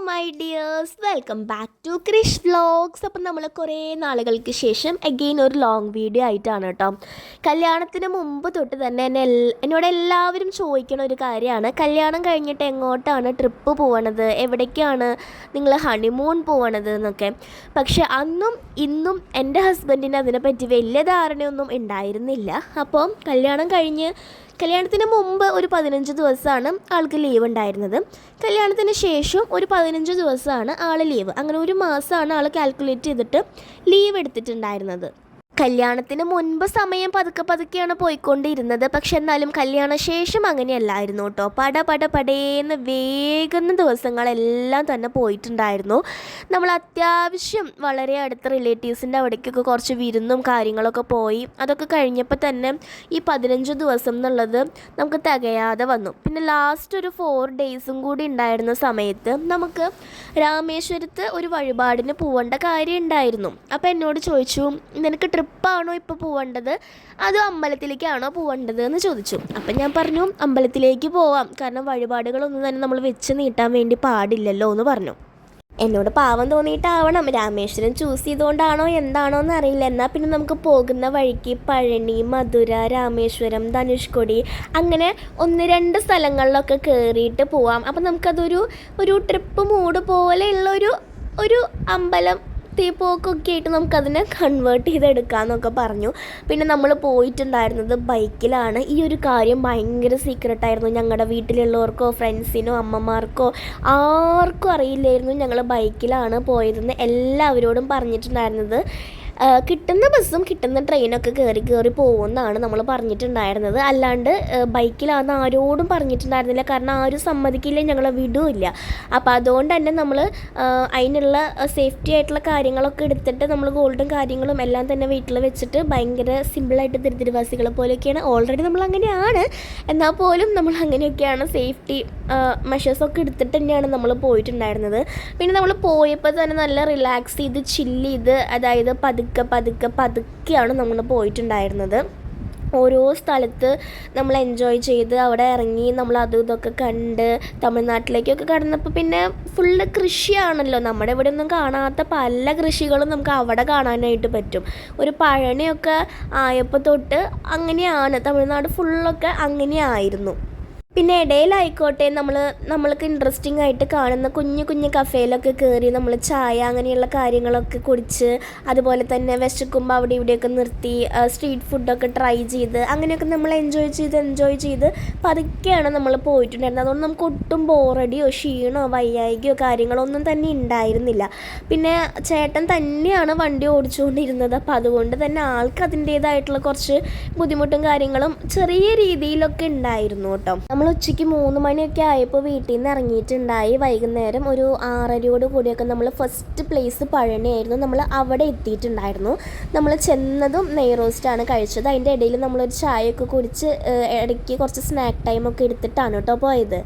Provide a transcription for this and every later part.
My dears, welcome back to Krish vlogs. അപ്പം നമ്മൾ കുറേ നാളുകൾക്ക് ശേഷം അഗെയിൻ ഒരു ലോങ് വീഡിയോ ആയിട്ടാണ് കേട്ടോ. കല്യാണത്തിന് മുമ്പ് തൊട്ട് തന്നെ എന്നോട് എല്ലാവരും ചോദിക്കണ ഒരു കാര്യമാണ്, കല്യാണം കഴിഞ്ഞിട്ട് എങ്ങോട്ടാണ് ട്രിപ്പ് പോകണത്, എവിടേക്കാണ് നിങ്ങൾ ഹണിമൂൺ പോകണത് എന്നൊക്കെ. പക്ഷെ അന്നും ഇന്നും എൻ്റെ ഹസ്ബൻഡിന് അതിനെപ്പറ്റി വലിയ ധാരണയൊന്നും ഉണ്ടായിരുന്നില്ല. അപ്പം കല്യാണത്തിന് മുമ്പ് ഒരു 15 ദിവസമാണ് ആൾക്ക് ലീവ് ഉണ്ടായിരുന്നത്. കല്യാണത്തിന് ശേഷം ഒരു 15 ദിവസമാണ് ആൾ ലീവ്. അങ്ങനെ ഒരു മാസമാണ് ആൾ കാൽക്കുലേറ്റ് ചെയ്തിട്ട് ലീവ് എടുത്തിട്ടുണ്ടായിരുന്നത്. കല്യാണത്തിന് മുൻപ് സമയം പതുക്കെയാണ് പോയിക്കൊണ്ടിരുന്നത്. പക്ഷെ എന്നാലും കല്യാണശേഷം അങ്ങനെയല്ലായിരുന്നു കേട്ടോ. പടേന്ന് വേഗം ദിവസങ്ങളെല്ലാം തന്നെ പോയിട്ടുണ്ടായിരുന്നു. നമ്മൾ അത്യാവശ്യം വളരെ അടുത്ത റിലേറ്റീവ്സിൻ്റെ അവിടേക്കൊക്കെ കുറച്ച് വിരുന്നും കാര്യങ്ങളൊക്കെ പോയി. അതൊക്കെ കഴിഞ്ഞപ്പോൾ തന്നെ ഈ 15 ദിവസം എന്നുള്ളത് നമുക്ക് തികയാതെ വന്നു. പിന്നെ ലാസ്റ്റ് ഒരു 4 ഡേയ്സും കൂടി ഉണ്ടായിരുന്ന സമയത്ത് നമുക്ക് രാമേശ്വരത്ത് ഒരു വഴിപാടിന് പോകേണ്ട കാര്യം ഉണ്ടായിരുന്നു. അപ്പോൾ എന്നോട് ചോദിച്ചു, നിനക്ക് ട്രിപ്പാണോ ഇപ്പോൾ പോവേണ്ടത് അതോ അമ്പലത്തിലേക്കാണോ പോവേണ്ടത് എന്ന് ചോദിച്ചു. അപ്പം ഞാൻ പറഞ്ഞു, അമ്പലത്തിലേക്ക് പോവാം, കാരണം വഴിപാടുകളൊന്നും തന്നെ നമ്മൾ വെച്ച് നീട്ടാൻ വേണ്ടി പാടില്ലല്ലോ എന്ന് പറഞ്ഞു. എന്നോട് പാവം തോന്നിയിട്ടാവണം, രാമേശ്വരം ചൂസ് ചെയ്തുകൊണ്ടാണോ എന്താണോ എന്ന് അറിയില്ല. എന്നാൽ പിന്നെ നമുക്ക് പോകുന്ന വഴിക്ക് പഴനി, മധുര, രാമേശ്വരം, ധനുഷ്കോടി അങ്ങനെ 1-2 സ്ഥലങ്ങളിലൊക്കെ കയറിയിട്ട് പോവാം. അപ്പം നമുക്കതൊരു ട്രിപ്പ് മൂഡ് പോലെയുള്ള ഒരു അമ്പലം പോക്കൊക്കെ ആയിട്ട് നമുക്കതിനെ കൺവേർട്ട് ചെയ്തെടുക്കാമെന്നൊക്കെ പറഞ്ഞു. പിന്നെ നമ്മൾ പോയിട്ടുണ്ടായിരുന്നത് ബൈക്കിലാണ്. ഈ ഒരു കാര്യം ഭയങ്കര സീക്രട്ടായിരുന്നു. ഞങ്ങളുടെ വീട്ടിലുള്ളവർക്കോ ഫ്രണ്ട്സിനോ അമ്മമാർക്കോ ആർക്കും അറിയില്ലായിരുന്നു ഞങ്ങൾ ബൈക്കിലാണ് പോയതെന്ന്. എല്ലാവരോടും പറഞ്ഞിട്ടുണ്ടായിരുന്നത് കിട്ടുന്ന ബസ്സും കിട്ടുന്ന ട്രെയിനൊക്കെ കയറി പോകുമെന്നാണ് നമ്മൾ പറഞ്ഞിട്ടുണ്ടായിരുന്നത്. അല്ലാണ്ട് ബൈക്കിലാണെന്ന് ആരോടും പറഞ്ഞിട്ടുണ്ടായിരുന്നില്ല. കാരണം ആരും സമ്മതിക്കില്ല, ഞങ്ങളെ വിടുമില്ല. അപ്പോൾ അതുകൊണ്ട് തന്നെ നമ്മൾ അതിനുള്ള സേഫ്റ്റി ആയിട്ടുള്ള കാര്യങ്ങളൊക്കെ എടുത്തിട്ട് നമ്മൾ ഗോൾഡും കാര്യങ്ങളും എല്ലാം തന്നെ വീട്ടിൽ വെച്ചിട്ട് ഭയങ്കര സിമ്പിളായിട്ട് ദരിദ്രവാസികളെ പോലെയൊക്കെയാണ്. ഓൾറെഡി നമ്മൾ അങ്ങനെയാണ്, എന്നാൽ പോലും നമ്മൾ അങ്ങനെയൊക്കെയാണ് സേഫ്റ്റി മെഷേഴ്സൊക്കെ എടുത്തിട്ട് തന്നെയാണ് നമ്മൾ പോയിട്ടുണ്ടായിരുന്നത്. പിന്നെ നമ്മൾ പോയപ്പോൾ തന്നെ നല്ല റിലാക്സ് ചെയ്ത് ചില്ല് ചെയ്ത്, അതായത് പതുക്കെയാണ് നമ്മൾ പോയിട്ടുണ്ടായിരുന്നത്. ഓരോ സ്ഥലത്ത് നമ്മൾ എൻജോയ് ചെയ്ത് അവിടെ ഇറങ്ങി നമ്മൾ അതും ഇതൊക്കെ കണ്ട് തമിഴ്നാട്ടിലേക്കൊക്കെ കടന്നപ്പോൾ പിന്നെ ഫുള്ള് കൃഷിയാണല്ലോ. നമ്മുടെ ഇവിടെ ഒന്നും കാണാത്ത പല കൃഷികളും നമുക്ക് അവിടെ കാണാനായിട്ട് പറ്റും. ഒരു പഴനിയൊക്കെ ആയപ്പോൾ തൊട്ട് അങ്ങനെയാണ്, തമിഴ്നാട് ഫുള്ളൊക്കെ അങ്ങനെയായിരുന്നു. പിന്നെ ഇടയിലായിക്കോട്ടെ നമ്മൾക്ക് ഇൻട്രസ്റ്റിംഗ് ആയിട്ട് കാണുന്ന കുഞ്ഞു കഫേയിലൊക്കെ കയറി നമ്മൾ ചായ അങ്ങനെയുള്ള കാര്യങ്ങളൊക്കെ കുടിച്ച്, അതുപോലെ തന്നെ വിശക്കുമ്പോൾ അവിടെ ഇവിടെയൊക്കെ നിർത്തി സ്ട്രീറ്റ് ഫുഡൊക്കെ ട്രൈ ചെയ്ത് അങ്ങനെയൊക്കെ നമ്മൾ എൻജോയ് ചെയ്ത് പതുക്കെയാണ് നമ്മൾ പോയിട്ടുണ്ടായിരുന്നത്. അതുകൊണ്ട് നമുക്ക് ഒട്ടും ബോറടിയോ ക്ഷീണമോ വയ്യായികയോ കാര്യങ്ങളോ ഒന്നും തന്നെ ഉണ്ടായിരുന്നില്ല. പിന്നെ ചേട്ടൻ തന്നെയാണ് വണ്ടി ഓടിച്ചുകൊണ്ടിരുന്നത്. അപ്പോൾ അതുകൊണ്ട് തന്നെ ആൾക്ക് അതിൻ്റേതായിട്ടുള്ള കുറച്ച് ബുദ്ധിമുട്ടും കാര്യങ്ങളും ചെറിയ രീതിയിലൊക്കെ ഉണ്ടായിരുന്നു കേട്ടോ. നമ്മൾ ഉച്ചയ്ക്ക് 3 മണിയൊക്കെ ആയപ്പോൾ വീട്ടിൽ നിന്ന് ഇറങ്ങിയിട്ടുണ്ടായി. വൈകുന്നേരം ഒരു 6:30 കൂടിയൊക്കെ നമ്മൾ ഫസ്റ്റ് പ്ലേസ് പഴനിയായിരുന്നു. നമ്മൾ അവിടെ എത്തിയിട്ടുണ്ടായിരുന്നു. നമ്മൾ ചെന്നതും നെയ് റോസ്റ്റാണ് കഴിച്ചത്. അതിൻ്റെ ഇടയിൽ നമ്മളൊരു ചായയൊക്കെ കുടിച്ച് ഇടയ്ക്ക് കുറച്ച് സ്നാക്ക് ടൈമൊക്കെ എടുത്തിട്ടാണ് കേട്ടോ പോയത്.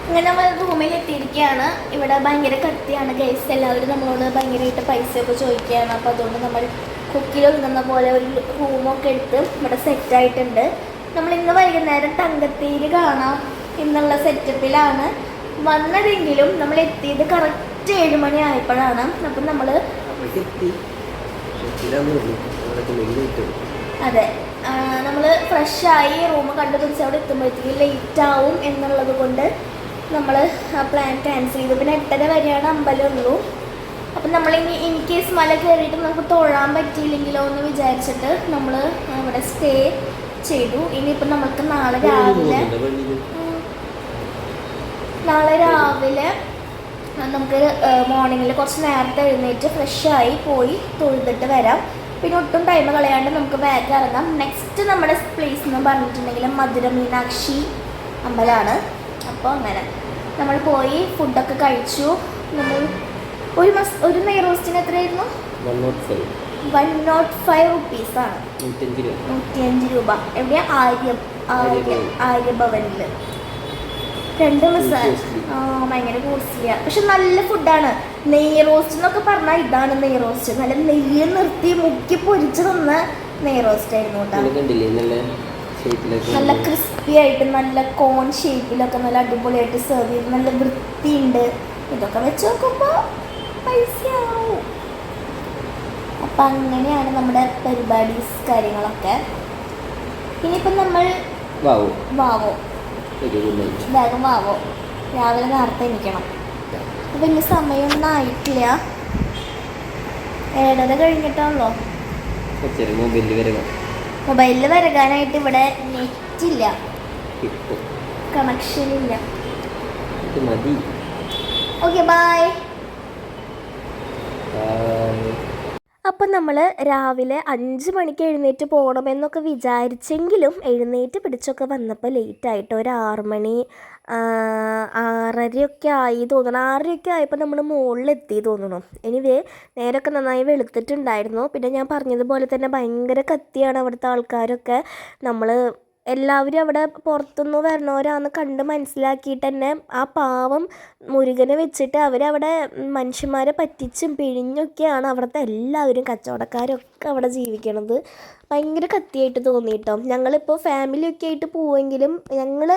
അങ്ങനെ നമ്മൾ റൂമിൽ എത്തിയിരിക്കുകയാണ്. ഇവിടെ ഭയങ്കര കത്തിയാണ് ഗൈസ്. എല്ലാവരും നമ്മളോട് ഭയങ്കരമായിട്ട് പൈസയൊക്കെ ചോദിക്കുകയാണ്. അപ്പോൾ അതുകൊണ്ട് നമ്മൾ കുക്കിൽ ഒതുങ്ങുന്ന പോലെ ഒരു റൂമൊക്കെ എടുത്ത് ഇവിടെ സെറ്റായിട്ടുണ്ട്. നമ്മൾ ഇന്ന് വൈകുന്നേരം തങ്കത്തേര് കാണാം എന്നുള്ള സെറ്റപ്പിലാണ് വന്നതെങ്കിലും നമ്മൾ എത്തിയത് കറക്റ്റ് 7 മണി ആയപ്പോഴാണ്. അപ്പം നമ്മൾ അതെ നമ്മൾ ഫ്രഷായി റൂം കണ്ടുപിടിച്ച് അവിടെ എത്തുമ്പോഴത്തേക്ക് ലേറ്റ് ആവും എന്നുള്ളത് കൊണ്ട് നമ്മൾ ആ പ്ലാൻ ക്യാൻസൽ ചെയ്തു. പിന്നെ 8:30 വരെയാണ് അമ്പലമുള്ളൂ. അപ്പം നമ്മളിനി ഇൻ കേസ് മല കയറിയിട്ട് നമുക്ക് തൊഴാൻ പറ്റിയില്ലെങ്കിലോ എന്ന് വിചാരിച്ചിട്ട് നമ്മൾ അവിടെ സ്റ്റേ ചെയ്തു. ഇനിയിപ്പം നമുക്ക് നാളെ രാവിലെ നമുക്ക് മോർണിംഗിൽ കുറച്ച് നേരത്തെ എഴുന്നേറ്റ് ഫ്രഷായി പോയി തൊഴുതിട്ട് വരാം. പിന്നെ ഒട്ടും ടൈം കളയാണ്ട് നമുക്ക് വേഗം ഇറങ്ങാം. നെക്സ്റ്റ് നമ്മുടെ പ്ലേസ് എന്ന് പറഞ്ഞിട്ടുണ്ടെങ്കിൽ മധുര മീനാക്ഷി അമ്പലമാണ്. അപ്പോൾ അങ്ങനെ നമ്മൾ പോയി ഫുഡൊക്കെ കഴിച്ചു. നമ്മൾ ഒരു നെയ് റോസ്റ്റിന് എത്രയായിരുന്നു? 105 റുപ്പീസാണ്, 105 രൂപ. എവിടെയാ? ആര്യഭവനിൽ 2 മസാല. ഭയങ്കര കോസ്റ്റ്ലിയാണ്, പക്ഷെ നല്ല ഫുഡാണ്. നെയ് റോസ്റ്റ് എന്നൊക്കെ പറഞ്ഞാൽ ഇതാണ് നെയ് റോസ്റ്റ്. നല്ല നെയ്യ് നിർത്തി മുക്കി പൊരിച്ച് തന്ന നെയ് റോസ്റ്റ് ആയിരുന്നു കേട്ടോ. നല്ല ക്രിസ്പി ആയിട്ട് നല്ല കോൺ ഷേപ്പിലൊക്കെ നല്ല അടിപൊളിയായിട്ട് സെർവ് ചെയ്ത് നല്ല വൃത്തിയുണ്ട്. ഇതൊക്കെ വെച്ച് നോക്കുമ്പോൾ പൈസയാവും. അപ്പം അങ്ങനെയാണ് നമ്മുടെ പരിപാടീസ് കാര്യങ്ങളൊക്കെ. ഇനിയിപ്പം നമ്മൾ വാവോ വേഗം വാവോ, രാവിലെ നേരത്തെ എണീക്കണം. അപ്പം ഇനി സമയമൊന്നും ആയിട്ടില്ല, 7:30 കഴിഞ്ഞിട്ടാണല്ലോ. മൊബൈലിൽ വരകാനായിട്ട് ഇവിടെ നെറ്റില്ല, കണക്ഷൻ ഇല്ല. Okay bye. അപ്പം നമ്മൾ രാവിലെ 5 മണിക്ക് എഴുന്നേറ്റ് പോകണമെന്നൊക്കെ വിചാരിച്ചെങ്കിലും എഴുന്നേറ്റ് പിടിച്ചൊക്കെ വന്നപ്പോൾ ലേറ്റായിട്ട് ഒരു 6 മണി 6:30 ആയി തോന്നണം. 6:30 ആയപ്പോൾ നമ്മൾ മുകളിലെത്തി തോന്നണം. എനിവേ നേരമൊക്കെ നന്നായി വെളുത്തിട്ടുണ്ടായിരുന്നു. പിന്നെ ഞാൻ പറഞ്ഞതുപോലെ തന്നെ ഭയങ്കര കത്തിയാണ് അവിടുത്തെ ആൾക്കാരൊക്കെ. നമ്മൾ എല്ലാവരും അവിടെ പുറത്തുനിന്ന് വരണവരാന്ന് കണ്ട് മനസ്സിലാക്കിയിട്ട് തന്നെ ആ പാവം മുരുകനെ വെച്ചിട്ട് അവരവിടെ മനുഷ്യന്മാരെ പറ്റിച്ചും പിഴിഞ്ഞൊക്കെയാണ് അവിടുത്തെ എല്ലാവരും കച്ചവടക്കാരൊക്കെ അവിടെ ജീവിക്കണത്. ഭയങ്കര കത്തിയായിട്ട് തോന്നിയിട്ടോ. ഞങ്ങളിപ്പോൾ ഫാമിലിയൊക്കെ ആയിട്ട് പോവുമെങ്കിലും ഞങ്ങൾ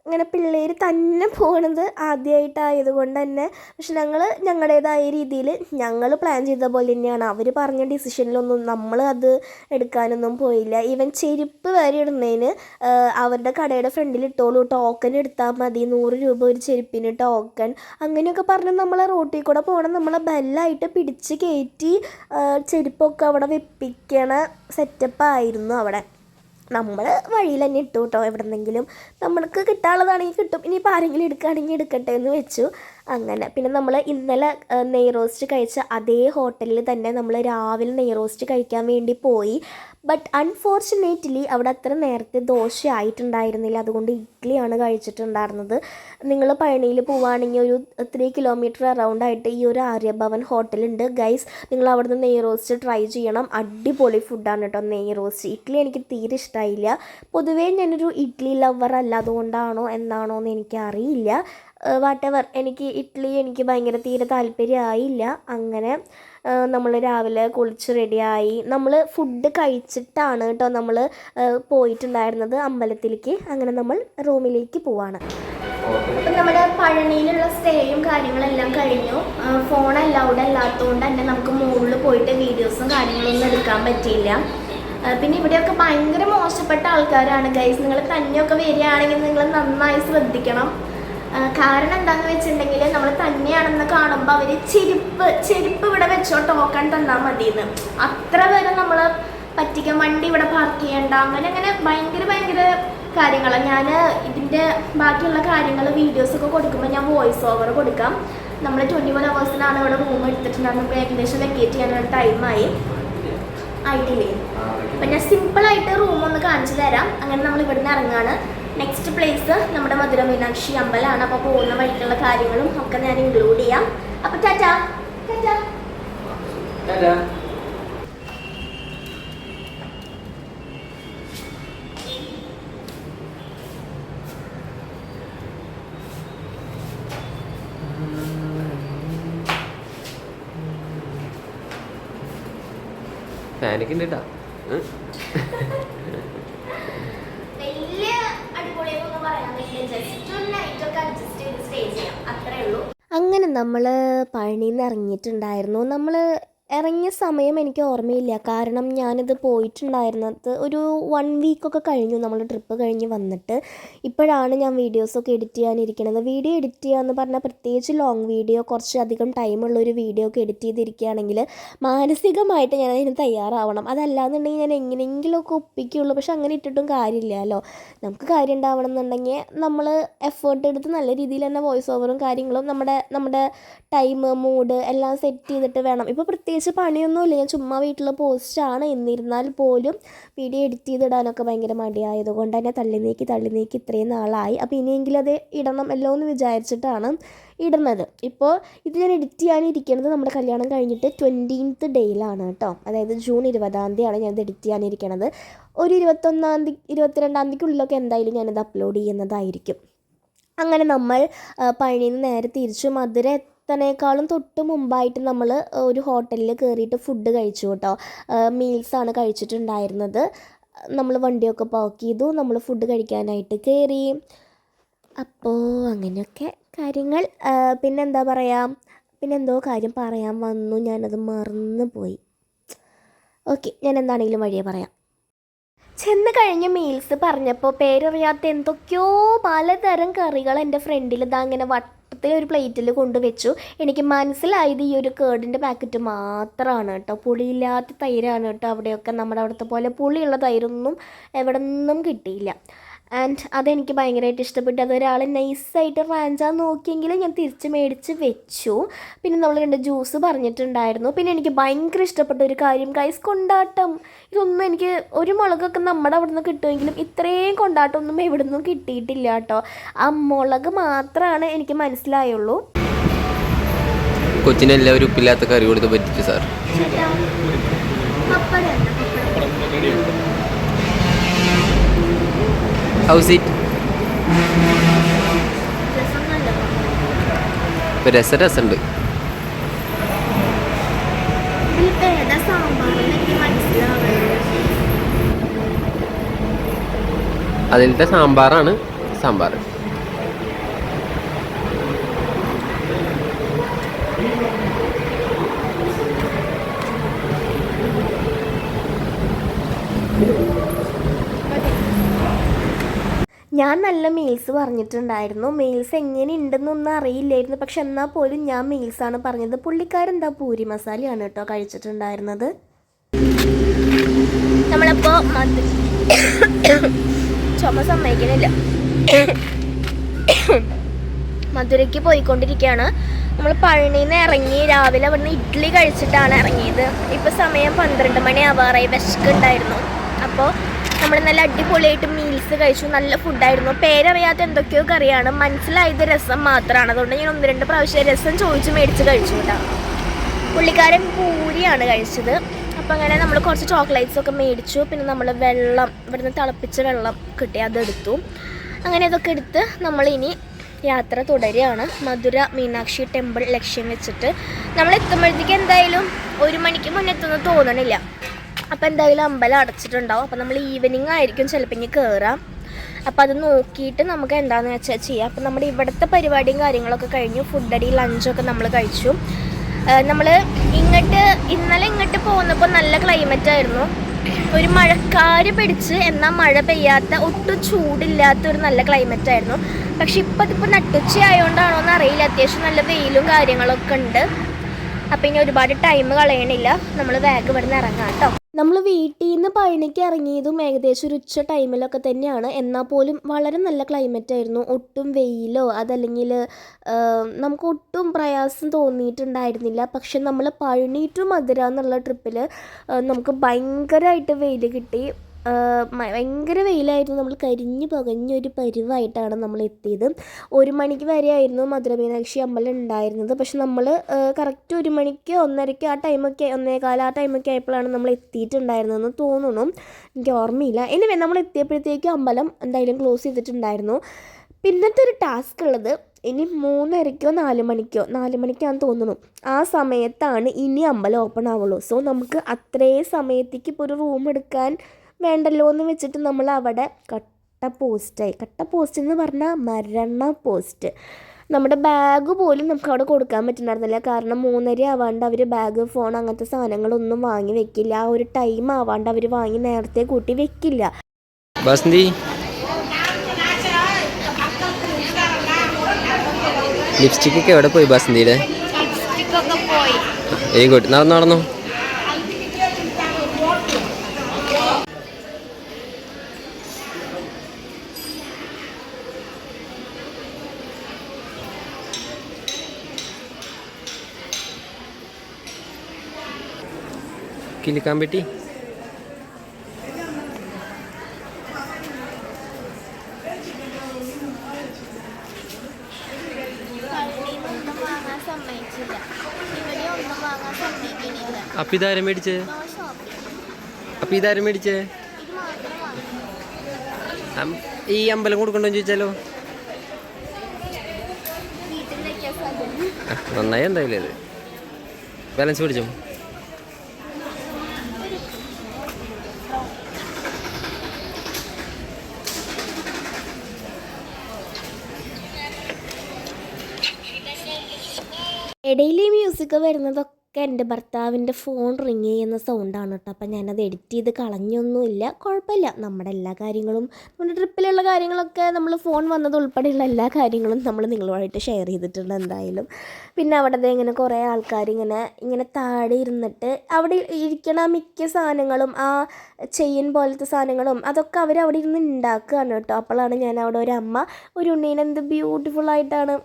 ഇങ്ങനെ പിള്ളേർ തന്നെ പോകണത് ആദ്യമായിട്ടായതുകൊണ്ട് തന്നെ, പക്ഷെ ഞങ്ങൾ ഞങ്ങളുടേതായ രീതിയിൽ ഞങ്ങൾ പ്ലാൻ ചെയ്ത പോലെ തന്നെയാണ്. അവർ പറഞ്ഞ ഡിസിഷനിലൊന്നും നമ്മൾ അത് എടുക്കാനൊന്നും പോയില്ല. ഈവൻ ചെരുപ്പ് വരെ ഇടുന്നതിന് അവരുടെ കടയുടെ ഫ്രണ്ടിൽ ഇട്ടോളൂ, ടോക്കൺ എടുത്താൽ മതി, 100 രൂപ ഒരു ചെരുപ്പിന് ടോക്കൺ, അങ്ങനെയൊക്കെ പറഞ്ഞ് നമ്മളെ റോട്ടിൽ കൂടെ പോകണം നമ്മളെ ബെല്ലായിട്ട് പിടിച്ച് കയറ്റി ചെരുപ്പൊക്കെ അവിടെ വെപ്പിക്കണ സെറ്റപ്പായിരുന്നു അവിടെ. നമ്മൾ വഴിയിൽ തന്നെ ഇട്ടു കേട്ടോ. എവിടെന്നെങ്കിലും നമ്മൾക്ക് കിട്ടാനുള്ളതാണെങ്കിൽ കിട്ടും, ഇനിയിപ്പോൾ ആരെങ്കിലും എടുക്കുകയാണെങ്കിൽ എടുക്കട്ടെ എന്ന് വെച്ചു. അങ്ങനെ പിന്നെ നമ്മൾ ഇന്നലെ നെയ് റോസ്റ്റ് കഴിച്ച അതേ ഹോട്ടലിൽ തന്നെ നമ്മൾ രാവിലെ നെയ് റോസ്റ്റ് കഴിക്കാൻ വേണ്ടി പോയി. ബട്ട് അൺഫോർച്ചുനേറ്റ്ലി അവിടെ അത്ര നേരത്തെ ദോശ ആയിട്ടുണ്ടായിരുന്നില്ല, അതുകൊണ്ട് ഇഡ്ഡലിയാണ് കഴിച്ചിട്ടുണ്ടായിരുന്നത്. നിങ്ങൾ പഴനിയിൽ പോവുകയാണെങ്കിൽ ഒരു 3 കിലോമീറ്റർ അറൗണ്ടായിട്ട് ഈ ഒരു ആര്യഭവൻ ഹോട്ടലുണ്ട് ഗൈസ്. നിങ്ങൾ അവിടുന്ന് നെയ് റോസ്റ്റ് ട്രൈ ചെയ്യണം, അടിപൊളി ഫുഡാണ് കേട്ടോ നെയ് റോസ്റ്റ്. ഇഡ്ഡലി എനിക്ക് തീരെ ഇഷ്ടമായില്ല. പൊതുവേ ഞാനൊരു ഇഡ്ഡലി ലവർ അല്ല, അതുകൊണ്ടാണോ എന്താണോ എന്ന് എനിക്കറിയില്ല. വാട്ടെവർ, എനിക്ക് ഭയങ്കര തീരെ താല്പര്യമായില്ല. അങ്ങനെ നമ്മൾ രാവിലെ കുളിച്ച് റെഡിയായി. നമ്മൾ ഫുഡ് കഴിച്ചിട്ടാണ് കേട്ടോ നമ്മൾ പോയിട്ടുണ്ടായിരുന്നത് അമ്പലത്തിലേക്ക്. അങ്ങനെ നമ്മൾ റൂമിലേക്ക് പോവാണ്. അപ്പം നമ്മുടെ പഴനിയിലുള്ള സ്റ്റേയും കാര്യങ്ങളെല്ലാം കഴിഞ്ഞു. ഫോൺ അലൗഡ് അല്ലാത്തതുകൊണ്ട് തന്നെ നമുക്ക് മുകളിൽ പോയിട്ട് വീഡിയോസും കാര്യങ്ങളൊന്നും എടുക്കാൻ പറ്റിയില്ല. പിന്നെ ഇവിടെയൊക്കെ ഭയങ്കര മോശപ്പെട്ട ആൾക്കാരാണ് ഗൈസ്. നിങ്ങൾ തന്നെയൊക്കെ വരികയാണെങ്കിൽ നിങ്ങൾ നന്നായി ശ്രദ്ധിക്കണം. കാരണം എന്താണെന്ന് വെച്ചിട്ടുണ്ടെങ്കിൽ നമ്മൾ തന്നെയാണെന്ന് കാണുമ്പോൾ അവർ ചെരുപ്പ് ഇവിടെ വെച്ചോ ടോക്കൺ തന്നാൽ മതിയെന്ന് അത്ര വരെ നമ്മൾ പറ്റിക്കാൻ. വണ്ടി ഇവിടെ പാർക്ക് ചെയ്യണ്ട, അങ്ങനെ ഭയങ്കര കാര്യങ്ങളാണ്. ഞാൻ ഇതിൻ്റെ ബാക്കിയുള്ള കാര്യങ്ങൾ വീഡിയോസൊക്കെ കൊടുക്കുമ്പോൾ ഞാൻ വോയിസ് ഓവർ കൊടുക്കാം. നമ്മൾ 21 hours ഇവിടെ റൂം എടുത്തിട്ടുണ്ടായിരുന്നു. ഇപ്പോൾ ഏകദേശം വെക്കേറ്റ് ചെയ്യാനുള്ള ടൈമായി ആയിട്ടില്ലേ. അപ്പം ഞാൻ സിമ്പിളായിട്ട് റൂമൊന്ന് കാണിച്ചു തരാം. അങ്ങനെ നമ്മൾ ഇവിടുന്ന് ഇറങ്ങാണ്. നെക്സ്റ്റ് പ്ലേസ് നമ്മുടെ മധുര മീനാക്ഷി അമ്പലമാണ്. അപ്പോൾ പോകുന്ന വഴിക്കുള്ള കാര്യങ്ങളും ഒക്കെ ഞാൻ ഇൻക്ലൂഡ് ചെയ്യാം. അപ്പോൾ ടാറ്റാ. ഫാനൊക്കെ ഉണ്ട് കേട്ടോ. അങ്ങനെ നമ്മൾ പഴനിയിൽ നിന്ന് ഇറങ്ങിയിട്ടുണ്ടായിരുന്നു. നമ്മൾ ഇറങ്ങിയ സമയം എനിക്ക് ഓർമ്മയില്ല, കാരണം ഞാനിത് പോയിട്ടുണ്ടായിരുന്നത് ഒരു 1 വീക്കൊക്കെ കഴിഞ്ഞു നമ്മൾ ട്രിപ്പ് കഴിഞ്ഞ് വന്നിട്ട്. ഇപ്പോഴാണ് ഞാൻ വീഡിയോസൊക്കെ എഡിറ്റ് ചെയ്യാനിരിക്കുന്നത്. വീഡിയോ എഡിറ്റ് ചെയ്യാമെന്ന് പറഞ്ഞാൽ പ്രത്യേകിച്ച് ലോങ് വീഡിയോ, കുറച്ചധികം ടൈമുള്ളൊരു വീഡിയോ ഒക്കെ എഡിറ്റ് ചെയ്തിരിക്കുകയാണെങ്കിൽ മാനസികമായിട്ട് ഞാൻ അതിന് തയ്യാറാവണം. അതല്ലാന്നുണ്ടെങ്കിൽ ഞാൻ എങ്ങനെയെങ്കിലുമൊക്കെ ഒപ്പിക്കുകയുള്ളൂ. പക്ഷെ അങ്ങനെ ഇട്ടിട്ടും കാര്യമില്ലല്ലോ. നമുക്ക് കാര്യം ഉണ്ടാവണം എന്നുണ്ടെങ്കിൽ നമ്മൾ എഫേർട്ട് എടുത്ത് നല്ല രീതിയിൽ തന്നെ വോയിസ് ഓവറും കാര്യങ്ങളും നമ്മുടെ ടൈം മൂഡ് എല്ലാം സെറ്റ് ചെയ്തിട്ട് വേണം. ഇപ്പോൾ പ്രത്യേകിച്ച് പണിയൊന്നുമില്ല, ഞാൻ ചുമ്മാ വീട്ടിലെ പോസ്റ്റാണ്. എന്നിരുന്നാൽ പോലും വീഡിയോ എഡിറ്റ് ചെയ്തിടാനൊക്കെ ഭയങ്കര മടിയായതുകൊണ്ട് തന്നെ തള്ളി നീക്കി ഇത്രയും നാളായി. അപ്പോൾ ഇനിയെങ്കിലും അത് ഇടണമല്ലോ എന്ന് വിചാരിച്ചിട്ടാണ് ഇടുന്നത്. ഇപ്പോൾ ഇത് ഞാൻ എഡിറ്റ് ചെയ്യാനിരിക്കുന്നത് നമ്മുടെ കല്യാണം കഴിഞ്ഞിട്ട് 20th ഡേയിലാണ് കേട്ടോ. അതായത് ജൂൺ 20 ഞാനിത് എഡിറ്റ് ചെയ്യാനിരിക്കുന്നത്. ഒരു 21 22 എന്തായാലും ഞാനിത് അപ്ലോഡ് ചെയ്യുന്നതായിരിക്കും. അങ്ങനെ നമ്മൾ പഴനിയിൽ നിന്ന് നേരെ തിരിച്ചു മധുര എത്തനേക്കാളും തൊട്ട് മുമ്പായിട്ട് നമ്മൾ ഒരു ഹോട്ടലിൽ കയറിയിട്ട് ഫുഡ് കഴിച്ചു കേട്ടോ. മീൽസാണ് കഴിച്ചിട്ടുണ്ടായിരുന്നത്. നമ്മൾ വണ്ടിയൊക്കെ പാർക്ക് ചെയ്തു, നമ്മൾ ഫുഡ് കഴിക്കാനായിട്ട് കയറി. അപ്പോൾ അങ്ങനെയൊക്കെ കാര്യങ്ങൾ. പിന്നെന്താ പറയുക, പിന്നെന്തോ കാര്യം പറയാൻ വന്നു, ഞാനത് മറന്നു പോയി. ഓക്കെ, ഞാൻ എന്താണെങ്കിലും വഴിയേ പറയാം. ചെന്ന് കഴിഞ്ഞ് മീൽസ് പറഞ്ഞപ്പോൾ പേരറിയാത്ത എന്തൊക്കെയോ പലതരം കറികൾ എൻ്റെ ഫ്രണ്ടിൽ ഇതാ അങ്ങനെ വട്ടത്തിൽ ഒരു പ്ലേറ്റിൽ കൊണ്ടുവച്ചു. എനിക്ക് മനസ്സിലായത് ഈ ഒരു കേർഡിൻ്റെ പാക്കറ്റ് മാത്രമാണ് കേട്ടോ, പുളിയില്ലാത്ത തൈരാണ് കേട്ടോ. അവിടെയൊക്കെ നമ്മുടെ അവിടുത്തെ പോലെ പുളിയുള്ള തൈരൊന്നും എവിടെ നിന്നും കിട്ടിയില്ല. ആൻഡ് അതെനിക്ക് ഭയങ്കരമായിട്ട് ഇഷ്ടപ്പെട്ടു. അതൊരാൾ നൈസായിട്ട് റാഞ്ചാൻ നോക്കിയെങ്കിലും ഞാൻ തിരിച്ച് മേടിച്ച് വെച്ചു. പിന്നെ നമ്മൾ 2 ജ്യൂസ് പറഞ്ഞിട്ടുണ്ടായിരുന്നു. പിന്നെ എനിക്ക് ഭയങ്കര ഇഷ്ടപ്പെട്ട ഒരു കാര്യം ഗൈസ്, കൊണ്ടാട്ടം. ഇതൊന്നും എനിക്ക് ഒരു മുളകൊക്കെ നമ്മുടെ അവിടെ നിന്ന് കിട്ടുമെങ്കിലും ഇത്രയും കൊണ്ടാട്ടമൊന്നും എവിടെ നിന്നും കിട്ടിയിട്ടില്ല കേട്ടോ. ആ മുളക് മാത്രമാണ് എനിക്ക് മനസ്സിലായുള്ളൂ. കൊച്ചിനെല്ലാവരും ഉപ്പില്ലാത്ത കറി കൊടുത്ത് പറ്റിച്ചു സാർ. ഹൗസ് ഇറ്റ് രസമുണ്ട്. അതിലത്തെ സാമ്പാറാണ് സാമ്പാർ. ഞാൻ നല്ല മീൽസ് പറഞ്ഞിട്ടുണ്ടായിരുന്നു. മീൽസ് എങ്ങനെ ഉണ്ടെന്നൊന്നും അറിയില്ലായിരുന്നു, പക്ഷെ എന്നാൽ പോലും ഞാൻ മീൽസാണ് പറഞ്ഞത്. പുള്ളിക്കാരെന്താ പൂരി മസാലയാണ് കേട്ടോ കഴിച്ചിട്ടുണ്ടായിരുന്നത്. നമ്മളിപ്പോൾ ചുമ സമ്മതിക്കുന്നില്ല, മധുരയ്ക്ക് പോയിക്കൊണ്ടിരിക്കുകയാണ്. നമ്മൾ പഴനിയിൽ നിന്ന് ഇറങ്ങി രാവിലെ അവിടുന്ന് ഇഡ്ഡലി കഴിച്ചിട്ടാണ് ഇറങ്ങിയത്. ഇപ്പോൾ സമയം 12 മണി ആവാറായി. വിശക്കുണ്ടായിരുന്നു. അപ്പോൾ നമ്മൾ നല്ല അടിപൊളിയായിട്ട് മീൽസ് കഴിച്ചു. നല്ല ഫുഡായിരുന്നു. പേരറിയാത്ത എന്തൊക്കെയോ കറിയാണ്, മനസ്സിലായത് രസം മാത്രമാണ്. അതുകൊണ്ട് ഞാൻ 1-2 പ്രാവശ്യം രസം ചോദിച്ച് മേടിച്ച് കഴിച്ചു കേട്ടോ. പുള്ളിക്കാരൻ പൂരിയാണ് കഴിച്ചത്. അപ്പോൾ അങ്ങനെ നമ്മൾ കുറച്ച് ചോക്ലേറ്റ്സൊക്കെ മേടിച്ചു. പിന്നെ നമ്മൾ വെള്ളം ഇവിടുന്ന് തിളപ്പിച്ച വെള്ളം കിട്ടി, അതെടുത്തു. അങ്ങനെ ഇതൊക്കെ എടുത്ത് നമ്മളിനി യാത്ര തുടരുകയാണ്. മധുര മീനാക്ഷി ടെമ്പിൾ ലക്ഷ്യം വെച്ചിട്ട് നമ്മൾ എത്തുമ്പോഴത്തേക്ക് എന്തായാലും 1 മണിക്ക് മുന്നേ എത്തുമെന്ന് തോന്നണില്ല. അപ്പോൾ എന്തായാലും അമ്പലം അടച്ചിട്ടുണ്ടാവും. അപ്പോൾ നമ്മൾ ഈവനിങ് ആയിരിക്കും ചിലപ്പോൾ ഇനി കയറാം. അപ്പോൾ അത് നോക്കിയിട്ട് നമുക്ക് എന്താണെന്ന് വെച്ചാൽ ചെയ്യാം. അപ്പോൾ നമ്മുടെ ഇവിടുത്തെ പരിപാടിയും കാര്യങ്ങളൊക്കെ കഴിഞ്ഞു. ഫുഡടി ലഞ്ചൊക്കെ നമ്മൾ കഴിച്ചു. നമ്മൾ ഇന്നലെ ഇങ്ങോട്ട് പോകുന്നപ്പോൾ നല്ല ക്ലൈമറ്റായിരുന്നു. ഒരു മഴക്കാര് പിടിച്ച് എന്നാൽ മഴ പെയ്യാത്ത, ഒട്ടും ചൂടില്ലാത്ത ഒരു നല്ല ക്ലൈമറ്റായിരുന്നു. പക്ഷെ ഇപ്പോൾ നട്ടുച്ച ആയതുകൊണ്ടാണോ എന്ന് അറിയില്ല, അത്യാവശ്യം നല്ല വെയിലും കാര്യങ്ങളൊക്കെ ഉണ്ട്. അപ്പം ഇനി ഒരുപാട് ടൈം കളയണില്ല, നമ്മൾ വേഗം ഇവിടെ നിന്ന് ഇറങ്ങാം കേട്ടോ. നമ്മൾ വീട്ടിൽ നിന്ന് പഴനിക്ക് ഇറങ്ങിയതും ഏകദേശം ഒരു ഉച്ച ടൈമിലൊക്കെ തന്നെയാണ്. എന്നാൽ പോലും വളരെ നല്ല ക്ലൈമറ്റ് ആയിരുന്നു. ഒട്ടും വെയിലോ അതല്ലെങ്കിൽ നമുക്ക് ഒട്ടും പ്രയാസം തോന്നിയിട്ടുണ്ടായിരുന്നില്ല. പക്ഷെ നമ്മൾ പഴനി ടു മധുര എന്നുള്ള ട്രിപ്പിൽ നമുക്ക് ഭയങ്കരമായിട്ട് വെയിൽ കിട്ടി. ഭയങ്കര വെയിലായിരുന്നു. നമ്മൾ കരിഞ്ഞു പുകഞ്ഞൊരു പരുവായിട്ടാണ് നമ്മൾ എത്തിയത്. 1 മണിക്ക് വരെയായിരുന്നു മധുര മീനാക്ഷി അമ്പലം ഉണ്ടായിരുന്നത്. പക്ഷെ നമ്മൾ കറക്റ്റ് 1 മണിക്ക് 1:30 ആ ടൈമൊക്കെ 1:15 ആ ടൈമൊക്കെ ആയപ്പോഴാണ് നമ്മൾ എത്തിയിട്ടുണ്ടായിരുന്നതെന്ന് തോന്നുന്നു, എനിക്ക് ഓർമ്മയില്ല. എനിവേ നമ്മൾ എത്തിയപ്പോഴത്തേക്കും അമ്പലം എന്തായാലും ക്ലോസ് ചെയ്തിട്ടുണ്ടായിരുന്നു. പിന്നത്തെ ഒരു ടാസ്ക് ഉള്ളത് ഇനി 3:30 4 മണിക്കാണെന്ന് തോന്നുന്നു, ആ സമയത്താണ് ഇനി അമ്പലം ഓപ്പൺ ആവുള്ളൂ. സോ നമുക്ക് അത്രയും സമയത്തേക്ക് ഇപ്പോൾ ഒരു റൂം എടുക്കാൻ വേണ്ടല്ലോ എന്ന് വെച്ചിട്ട് നമ്മൾ അവിടെ കട്ട പോസ്റ്റ് എന്ന് പറഞ്ഞാൽ മരണ പോസ്റ്റ്. നമ്മുടെ ബാഗ് പോലും നമുക്ക് അവിടെ കൊടുക്കാൻ പറ്റുന്നുണ്ടായിരുന്നില്ല. കാരണം 3:30 ആവാണ്ട് അവർ ബാഗ്, ഫോൺ അങ്ങനത്തെ സാധനങ്ങളൊന്നും വാങ്ങി വെക്കില്ല. ആ ഒരു ടൈം ആവാണ്ട് അവർ വാങ്ങി നേരത്തെ കൂട്ടി വെക്കില്ല. ലിപ്സ്റ്റിക് ഒക്കെ എവിടെ പോയി ബസന്തിയുടെ? നടന്നോ? കിളിക്കാൻ പറ്റി. അപ്പൊ ഇതാരും മേടിച്ചേ? ഈ അമ്പലം കൊടുക്കണ്ടോ ചോദിച്ചാലോ? നന്നായി എന്തായാലും അത് ബാലൻസ് പിടിച്ചോ. ഇടയിൽ ഈ മ്യൂസിക് വരുന്നതൊക്കെ എൻ്റെ ഭർത്താവിൻ്റെ ഫോൺ റിങ് ചെയ്യുന്ന സൗണ്ടാണ് കേട്ടോ. അപ്പം ഞാനത് എഡിറ്റ് ചെയ്ത് കളഞ്ഞൊന്നുമില്ല, കുഴപ്പമില്ല. നമ്മുടെ എല്ലാ കാര്യങ്ങളും, നമ്മുടെ ട്രിപ്പിലുള്ള കാര്യങ്ങളൊക്കെ നമ്മൾ ഫോൺ വന്നത് ഉൾപ്പെടെയുള്ള എല്ലാ കാര്യങ്ങളും നമ്മൾ നിങ്ങളുമായിട്ട് ഷെയർ ചെയ്തിട്ടുണ്ട് എന്തായാലും. പിന്നെ അവിടെ ഇങ്ങനെ കുറേ ആൾക്കാർ ഇങ്ങനെ താഴെ ഇരുന്നിട്ട് അവിടെ ഇരിക്കണ മിക്ക സാധനങ്ങളും, ആ ചെയിൻ പോലത്തെ സാധനങ്ങളും അതൊക്കെ അവരവിടെ ഇരുന്ന് ഉണ്ടാക്കുകയാണ് കേട്ടോ. അപ്പോഴാണ് ഞാൻ അവിടെ ഒരു അമ്മ ഒരു ഉണ്ണീനെ എന്ത് ബ്യൂട്ടിഫുള്ളായിട്ടാണ്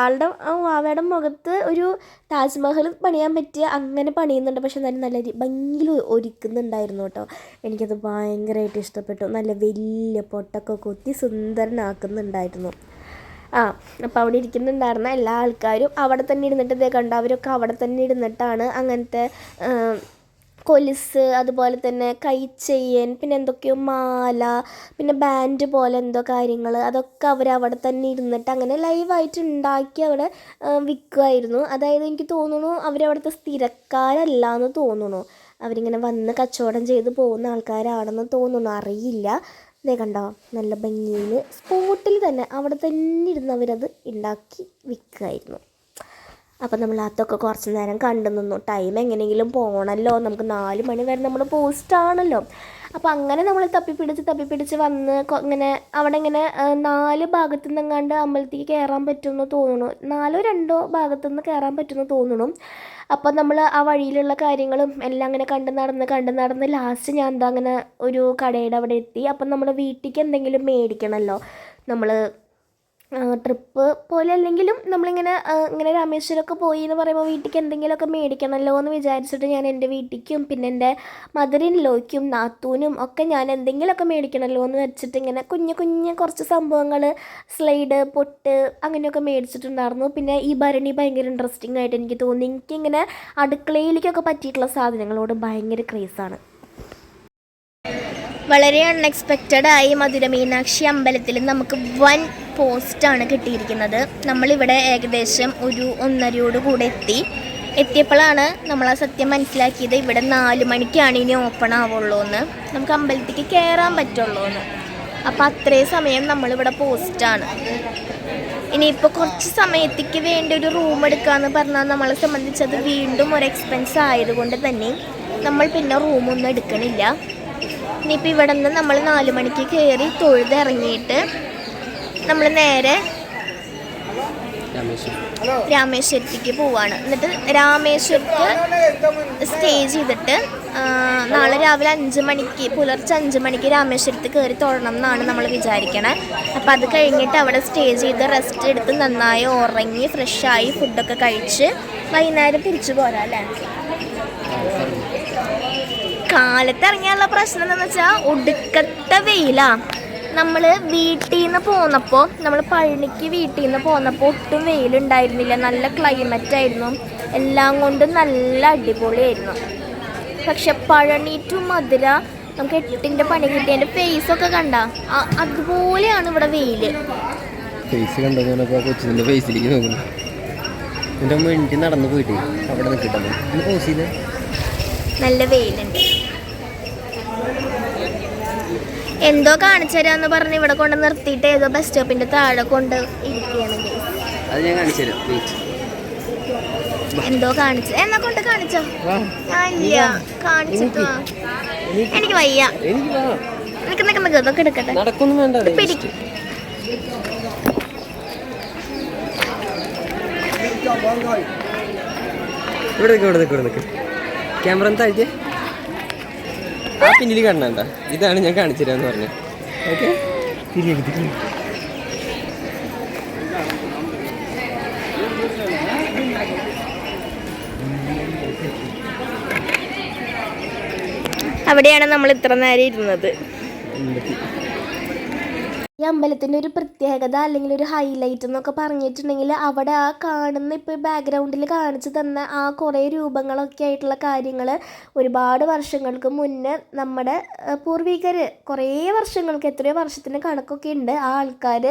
ആളുടെ വാവയുടെ മുഖത്ത് ഒരു താജ്മഹൽ പണിയാൻ പറ്റിയ അങ്ങനെ പണിയുന്നുണ്ട്. പക്ഷെ നല്ല ഭംഗിയിൽ ഒരുക്കുന്നുണ്ടായിരുന്നു കേട്ടോ. എനിക്കത് ഭയങ്കരമായിട്ട് ഇഷ്ടപ്പെട്ടു. നല്ല വലിയ പൊട്ടൊക്കെ കുത്തി സുന്ദരനാക്കുന്നുണ്ടായിരുന്നു. അപ്പോൾ അവിടെ ഇരിക്കുന്നുണ്ടായിരുന്ന എല്ലാ ആൾക്കാരും അവിടെ തന്നെ ഇരുന്നിട്ട് ഇതേ കണ്ടു. അവരൊക്കെ അവിടെ തന്നെ ഇരുന്നിട്ടാണ് അങ്ങനത്തെ കൊലുസ്, അതുപോലെ തന്നെ കൈച്ചെയ്യൻ, പിന്നെ എന്തൊക്കെയോ മാല, പിന്നെ ബാൻഡ് പോലെ എന്തോ കാര്യങ്ങൾ, അതൊക്കെ അവരവിടെ തന്നെ ഇരുന്നിട്ട് അങ്ങനെ ലൈവായിട്ട് ഉണ്ടാക്കി അവിടെ വിൽക്കുമായിരുന്നു. അതായത് എനിക്ക് തോന്നുന്നു അവരവിടുത്തെ സ്ഥിരക്കാരല്ല എന്ന് തോന്നുന്നു. അവരിങ്ങനെ വന്ന് കച്ചവടം ചെയ്ത് പോകുന്ന ആൾക്കാരാണെന്ന് തോന്നുന്നു, അറിയില്ല. ഇതേ കണ്ടോ, നല്ല ഭംഗിയിൽ സ്പോട്ടിൽ തന്നെ അവിടെ തന്നെ ഇരുന്നവരത് ഉണ്ടാക്കി വിൽക്കുമായിരുന്നു. അപ്പം നമ്മൾ അതൊക്കെ കുറച്ച് നേരം കണ്ടു നിന്നു. ടൈം എങ്ങനെയെങ്കിലും പോകണമല്ലോ, നമുക്ക് 4 മണി വരെ നമ്മൾ പോസ്റ്റാണല്ലോ. അപ്പോൾ അങ്ങനെ നമ്മൾ തപ്പിപ്പിടിച്ച് വന്ന് ഇങ്ങനെ അവിടെ ഇങ്ങനെ 4 ഭാഗത്തു നിന്നെങ്ങാണ്ട് അമ്പലത്തേക്ക് കയറാൻ പറ്റുമെന്ന് തോന്നുന്നു. 4 2 ഭാഗത്തു നിന്ന് കയറാൻ പറ്റുമെന്ന് തോന്നുന്നു. അപ്പം നമ്മൾ ആ വഴിയിലുള്ള കാര്യങ്ങളും എല്ലാം അങ്ങനെ കണ്ട് നടന്ന് ലാസ്റ്റ് ഞാൻ എന്താ അങ്ങനെ ഒരു കടയുടെ അവിടെ എത്തി. അപ്പം നമ്മൾ വീട്ടിലേക്ക് എന്തെങ്കിലും മേടിക്കണമല്ലോ. നമ്മൾ ട്രിപ്പ് പോലെ അല്ലെങ്കിലും നമ്മളിങ്ങനെ ഇങ്ങനെ രാമേശ്വരമൊക്കെ പോയി എന്ന് പറയുമ്പോൾ വീട്ടിലേക്ക് എന്തെങ്കിലുമൊക്കെ മേടിക്കണമല്ലോ എന്ന് വിചാരിച്ചിട്ട് ഞാൻ എൻ്റെ വീട്ടിലേക്കും പിന്നെ എൻ്റെ മദറിൻലോയ്ക്കും നാത്തൂനും ഒക്കെ ഞാൻ എന്തെങ്കിലുമൊക്കെ മേടിക്കണമല്ലോ എന്ന് വെച്ചിട്ട് ഇങ്ങനെ കുഞ്ഞു കുറച്ച് സംഭവങ്ങൾ, സ്ലൈഡ്, പൊട്ട് അങ്ങനെയൊക്കെ മേടിച്ചിട്ടുണ്ടായിരുന്നു. പിന്നെ ഈ ഭരണി ഭയങ്കര ഇൻട്രസ്റ്റിംഗ് ആയിട്ട് എനിക്ക് തോന്നി. എനിക്കിങ്ങനെ അടുക്കളയിലേക്കൊക്കെ പറ്റിയിട്ടുള്ള സാധനങ്ങളോട് ഭയങ്കര ക്രേസാണ്. വളരെ അൺഎക്സ്പെക്റ്റഡായി മധുര മീനാക്ഷി അമ്പലത്തിൽ നമുക്ക് വൻ പോസ്റ്റാണ് കിട്ടിയിരിക്കുന്നത്. നമ്മളിവിടെ ഏകദേശം ഒരു 1:30 കൂടെ എത്തിയപ്പോഴാണ് നമ്മൾ ആ സത്യം മനസ്സിലാക്കിയത്. ഇവിടെ 4 മണിക്കാണ് ഇനി ഓപ്പൺ ആവുള്ളൂ എന്ന്, നമുക്ക് അമ്പലത്തേക്ക് കയറാൻ പറ്റുള്ളൂ എന്ന്. അപ്പോൾ അത്രയും സമയം നമ്മളിവിടെ പോസ്റ്റാണ്. ഇനിയിപ്പോൾ കുറച്ച് സമയത്തേക്ക് വേണ്ടി ഒരു റൂം എടുക്കാമെന്ന് പറഞ്ഞാൽ നമ്മളെ സംബന്ധിച്ചത് വീണ്ടും ഒരു എക്സ്പെൻസ് ആയതുകൊണ്ട് തന്നെ നമ്മൾ പിന്നെ റൂമൊന്നും എടുക്കണില്ല. ഇനിയിപ്പോൾ ഇവിടെ നിന്ന് നമ്മൾ 4 മണിക്ക് കയറി തൊഴുത് ഇറങ്ങിയിട്ട് നമ്മൾ നേരെ രാമേശ്വരത്തേക്ക് പോവാണ്. എന്നിട്ട് രാമേശ്വരത്ത് സ്റ്റേ ചെയ്തിട്ട് നാളെ രാവിലെ 5 മണിക്ക്, പുലർച്ചെ 5 മണിക്ക് രാമേശ്വരത്ത് കയറി തൊഴണം എന്നാണ് നമ്മൾ വിചാരിക്കണേ. അപ്പം അത് കഴിഞ്ഞിട്ട് അവിടെ സ്റ്റേ ചെയ്ത് റെസ്റ്റ് എടുത്ത് നന്നായി ഉറങ്ങി ഫ്രഷായി ഫുഡൊക്കെ കഴിച്ച് വൈകുന്നേരം തിരിച്ചു പോരാം അല്ലേ. കാലത്ത് ഇറങ്ങിയുള്ള പ്രശ്നം എന്താണെന്ന് വെച്ചാൽ ഒടുക്കത്തെ വെയിലാണ്. നമ്മൾ വീട്ടിൽ നിന്ന് പോന്നപ്പോൾ, നമ്മൾ പഴനിക്ക് വീട്ടിൽ നിന്ന് പോന്നപ്പോൾ ഒട്ടും വെയിലുണ്ടായിരുന്നില്ല. നല്ല ക്ലൈമറ്റ് ആയിരുന്നു, എല്ലാം കൊണ്ടും നല്ല അടിപൊളിയായിരുന്നു. പക്ഷെ പഴനി ടു മധുര നമുക്ക് 8ന്റെ പണി കിട്ടി. എൻ്റെ ഫേസൊക്കെ കണ്ട അതുപോലെയാണ് ഇവിടെ വെയിൽ. ഫേസ് കണ്ടപ്പോൾ കൊച്ചിൻ്റെ ഫേസിലേക്ക് നോക്കുന്നു. എൻ്റെ മിനിറ്റ് നടന്നു പോയിട്ട് അവിടെ നിൽക്കട്ടെ, നല്ല വെയിലുണ്ട്. എന്തോ കാണിച്ചു തരാന്ന് പറഞ്ഞ് ഇവിടെ കൊണ്ട് നിർത്തിയിട്ട് ഏതോ ബസ് സ്റ്റോപ്പിന്റെ താഴെ കൊണ്ട് ഇരിക്കുകയാണ്. അത് ഞാൻ കാണിച്ചു തരാം. എന്തോ കാണിച്ചു, എന്നാ കൊണ്ട് കാണിച്ചോ? ഇല്ല, കാണിച്ചിട്ടോ എനിക്ക് വയ്യ. നിക്ക് ഇതൊക്കെ എടുക്കട്ടെ. പിടിക്കും. ഇവിടെ ക്യാമറ താഴ്ത്തിയ ആ പിന്നിൽ കാണണ്ട. ഇതാണ് ഞാൻ കാണിച്ചു തരാന്ന് പറഞ്ഞു. ഓക്കെ, അവിടെയാണ് നമ്മൾ ഇത്ര നേരം ഇരുന്നത്. ഈ അമ്പലത്തിൻ്റെ ഒരു പ്രത്യേകത അല്ലെങ്കിൽ ഒരു ഹൈലൈറ്റ് എന്നൊക്കെ പറഞ്ഞിട്ടുണ്ടെങ്കിൽ അവിടെ ആ കാണുന്ന ഇപ്പോൾ ബാക്ക്ഗ്രൗണ്ടിൽ കാണിച്ചു തന്ന ആ കുറേ രൂപങ്ങളൊക്കെ ആയിട്ടുള്ള കാര്യങ്ങൾ ഒരുപാട് വർഷങ്ങൾക്ക് മുന്നേ നമ്മുടെ പൂർവികർ കുറേ വർഷങ്ങൾക്ക്, എത്രയോ വർഷത്തിന് കണക്കൊക്കെ ഉണ്ട്, ആ ആൾക്കാർ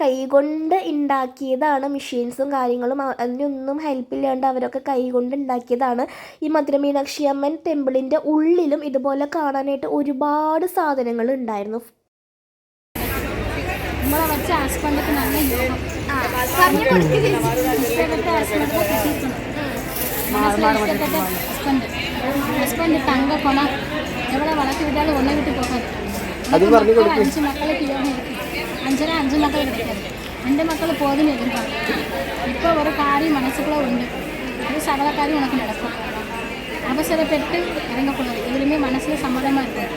കൈകൊണ്ട് ഉണ്ടാക്കിയതാണ്. മെഷീൻസും കാര്യങ്ങളും അതിനൊന്നും ഹെൽപ്പില്ലാണ്ട് അവരൊക്കെ കൈകൊണ്ട് ഉണ്ടാക്കിയതാണ്. ഈ മധുര മീനാക്ഷി അമ്മൻ ടെമ്പിളിൻ്റെ ഉള്ളിലും ഇതുപോലെ കാണാനായിട്ട് ഒരുപാട് സാധനങ്ങൾ ഉണ്ടായിരുന്നു. നമ്മളെ വെച്ച് ഹസ്ബൻഡൊക്കെ നല്ല യോഗം പറഞ്ഞു കൊടുക്കുക. ஹஸ்பண்ட் தங்க குணம் எவ்வளோ வளர்த்து விட்டாலும் ஒன்றை விட்டு போகாது. அது പറഞ്ഞു കൊടുക്കും. 5 மக்களுக்கு யோகம் இருக்குது. 5 மக்கள் கிடைக்காது. 2 மக்கள் போதுன்னு எதிர்பார்க்கும். இப்போ ஒரு காரியம் மனசுக்குள்ளே உண்டு, ஒரு சகல காரியம் உனக்கு நடக்கும். அவசரப்பட்டு இறங்கக்கூடாது. எதுலையுமே மனசில் சம்மதமாக இருக்கும்.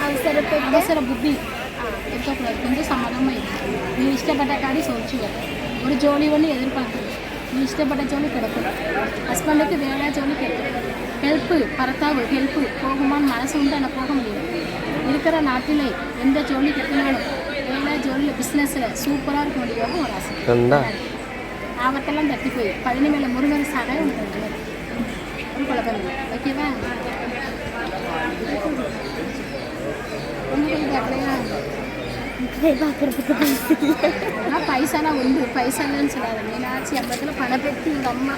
அவசர புத்தி இருக்கக்கூடாது. கொஞ்சம் சம்மதமாக இருக்கும். நீ இஷ்டப்பட்ட காரியம் சோதிச்சுக்க. ஒரு ஜோலி ஒன்று எதிர்பார்க்குது. நீ இஷ்டப்பட்ட ஜோலி கிடைக்கும். ஹஸ்பண்டுக்கு வேலை ஜோலி கிடைக்கும். ஹெல்ப்பு பரத்தாவு ஹெல்ப்பு போகுமான்னு மனசு உண்டு, ஆனால் போக முடியும். இருக்கிற நாட்டில் எந்த ஜோலி கட்டினாலும் வேலை ஜோலியில் பிஸ்னஸில் சூப்பராக இருக்க முடியும். ஒரு ஆசை ஆபத்தெல்லாம் தட்டி போய் 10 மேலே முருகன் சாலை உங்களுக்கு ஒரு குழப்பம் இல்லை. ஓகேவா? உங்களுக்கு அப்படியா പൈസ ഉണ്ട്. പൈസ ഇല്ലെന്ന് சொல்லாது. മീനാക്ഷി അമ്പലത്തിൽ പണപ്പെട്ടി ഉണ്ട് അമ്മ.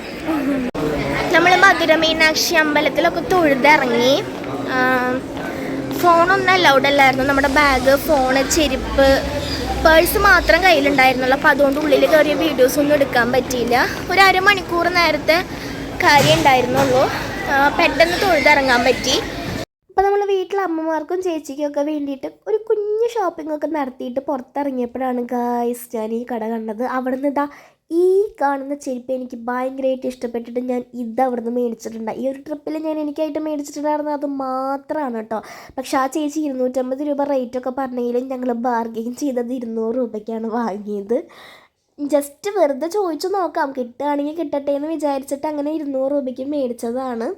നമ്മൾ മധുര മീനാക്ഷി അമ്പലത്തിലൊക്കെ തൊഴുതിറങ്ങി. ഫോണൊന്നും അലൗഡ് അല്ലായിരുന്നു. നമ്മുടെ ബാഗ്, ഫോണ്, ചെരുപ്പ്, പേഴ്സ് മാത്രം കയ്യിലുണ്ടായിരുന്നുള്ളൂ. അപ്പോൾ അതുകൊണ്ട് ഉള്ളിൽ കയറിയ വീഡിയോസൊന്നും എടുക്കാൻ പറ്റിയില്ല. ഒരു അരമണിക്കൂർ നേരത്തെ കാര്യം ഉണ്ടായിരുന്നുള്ളൂ. പെട്ടെന്ന് തൊഴുതിറങ്ങാൻ പറ്റി. അപ്പോൾ നമ്മൾ വീട്ടിലെ അമ്മമാർക്കും ചേച്ചിക്കൊക്കെ വേണ്ടിയിട്ട് ഒരു കുഞ്ഞു ഷോപ്പിംഗ് ഒക്കെ നടത്തിയിട്ട് പുറത്തിറങ്ങിയപ്പോഴാണ് ഗായ്സ് ഞാൻ ഈ കട കണ്ടത്. അവിടെ നിന്ന് ഇതാ ഈ കാണുന്ന ചെരുപ്പ് എനിക്ക് ഭയങ്കരമായിട്ട് ഇഷ്ടപ്പെട്ടിട്ട് ഞാൻ ഇത് അവിടെ നിന്ന് മേടിച്ചിട്ടുണ്ട്. ഈ ഒരു ട്രിപ്പിൽ ഞാൻ എനിക്കായിട്ട് മേടിച്ചിട്ടുണ്ടായിരുന്നത് അത് മാത്രമാണ് കേട്ടോ. പക്ഷെ ആ ചേച്ചി 250 രൂപ റേറ്റൊക്കെ പറഞ്ഞെങ്കിലും ഞങ്ങൾ ബാർഗെയിൻ ചെയ്തത് 200 രൂപയ്ക്കാണ് വാങ്ങിയത്. ജസ്റ്റ് വെറുതെ ചോദിച്ചു നോക്കാം, കിട്ടുകയാണെങ്കിൽ കിട്ടട്ടെ എന്ന് വിചാരിച്ചിട്ട് അങ്ങനെ 200 രൂപയ്ക്ക് മേടിച്ചതാണ്.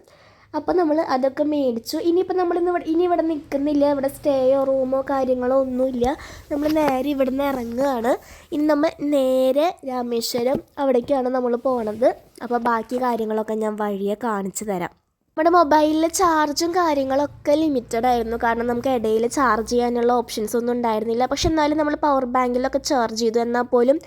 അപ്പോൾ നമ്മൾ അതൊക്കെ മേടിച്ചു. ഇനിയിപ്പോൾ ഇനി ഇവിടെ നിൽക്കുന്നില്ല. ഇവിടെ സ്റ്റേയോ റൂമോ കാര്യങ്ങളോ ഒന്നുമില്ല. നമ്മൾ നേരെ ഇവിടെ നിന്ന് ഇറങ്ങുകയാണ്. ഇനി നമ്മൾ നേരെ രാമേശ്വരം അവിടേക്കാണ് നമ്മൾ പോണത്. അപ്പോൾ ബാക്കി കാര്യങ്ങളൊക്കെ ഞാൻ വഴിയെ കാണിച്ചു തരാം. നമ്മുടെ മൊബൈലിൽ ചാർജും കാര്യങ്ങളൊക്കെ ലിമിറ്റഡ് ആയിരുന്നു. കാരണം നമുക്ക് ഇടയിൽ ചാർജ് ചെയ്യാനുള്ള ഓപ്ഷൻസ് ഒന്നും ഉണ്ടായിരുന്നില്ല. പക്ഷെ എന്നാലും നമ്മൾ പവർ ബാങ്കിലൊക്കെ ചാർജ് ചെയ്തു. എന്നാൽ പോലും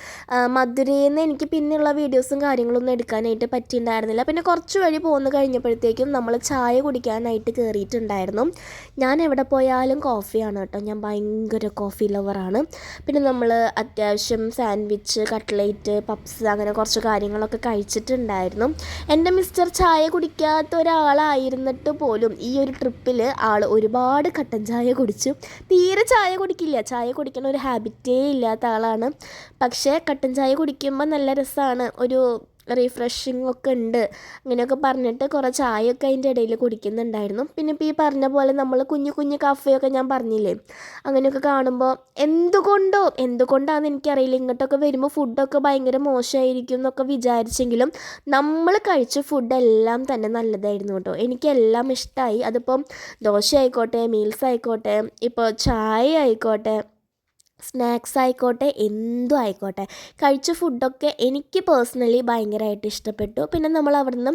മധുരയിൽ നിന്ന് എനിക്ക് പിന്നെയുള്ള വീഡിയോസും കാര്യങ്ങളൊന്നും എടുക്കാനായിട്ട് പറ്റിയിട്ടുണ്ടായിരുന്നില്ല. പിന്നെ കുറച്ച് വഴി പോന്നു കഴിഞ്ഞപ്പോഴത്തേക്കും നമ്മൾ ചായ കുടിക്കാനായിട്ട് കയറിയിട്ടുണ്ടായിരുന്നു. ഞാൻ എവിടെ പോയാലും കോഫിയാണ് കേട്ടോ. ഞാൻ ഭയങ്കര കോഫി ലവറാണ്. പിന്നെ നമ്മൾ അത്യാവശ്യം സാൻഡ്വിച്ച്, കട്ട്ലേറ്റ്, പപ്സ് അങ്ങനെ കുറച്ച് കാര്യങ്ങളൊക്കെ കഴിച്ചിട്ടുണ്ടായിരുന്നു. എൻ്റെ മിസ്റ്റർ ചായ കുടിക്കാത്ത ഒരാളായിരുന്നിട്ട് പോലും ഈ ഒരു ട്രിപ്പിൽ ആൾ ഒരുപാട് കട്ടൻ ചായ കുടിച്ചു. തീരെ ചായ കുടിക്കില്ല, ചായ കുടിക്കുന്ന ഒരു ഹാബിറ്റേ ഇല്ലാത്ത ആളാണ്. പക്ഷേ കട്ടൻ ചായ കുടിക്കുമ്പോൾ നല്ല രസമാണ്, ഒരു റീഫ്രഷിങ് ഒക്കെ ഉണ്ട് അങ്ങനെയൊക്കെ പറഞ്ഞിട്ട് കുറേ ചായയൊക്കെ അതിൻ്റെ ഇടയിൽ കുടിക്കുന്നുണ്ടായിരുന്നു. പിന്നെ ഇപ്പോൾ ഈ പറഞ്ഞ പോലെ നമ്മൾ കുഞ്ഞു കുഞ്ഞു കഫേയൊക്കെ ഞാൻ പറഞ്ഞില്ലേ, അങ്ങനെയൊക്കെ കാണുമ്പോൾ എന്തുകൊണ്ടാണെന്ന് എനിക്കറിയില്ല, ഇങ്ങോട്ടൊക്കെ വരുമ്പോൾ ഫുഡൊക്കെ ഭയങ്കര മോശമായിരിക്കും എന്നൊക്കെ വിചാരിച്ചെങ്കിലും നമ്മൾ കഴിച്ച ഫുഡെല്ലാം തന്നെ നല്ലതായിരുന്നു കേട്ടോ. എനിക്കെല്ലാം ഇഷ്ടമായി. അതിപ്പം ദോശ ആയിക്കോട്ടെ, മീൽസ് ആയിക്കോട്ടെ, ഇപ്പോൾ ചായ ആയിക്കോട്ടെ, സ്നാക്സ് ആയിക്കോട്ടെ, എന്തും ആയിക്കോട്ടെ, കഴിച്ച ഫുഡൊക്കെ എനിക്ക് പേഴ്സണലി ഭയങ്കരമായിട്ട് ഇഷ്ടപ്പെട്ടു. പിന്നെ നമ്മൾ അവിടെ നിന്ന്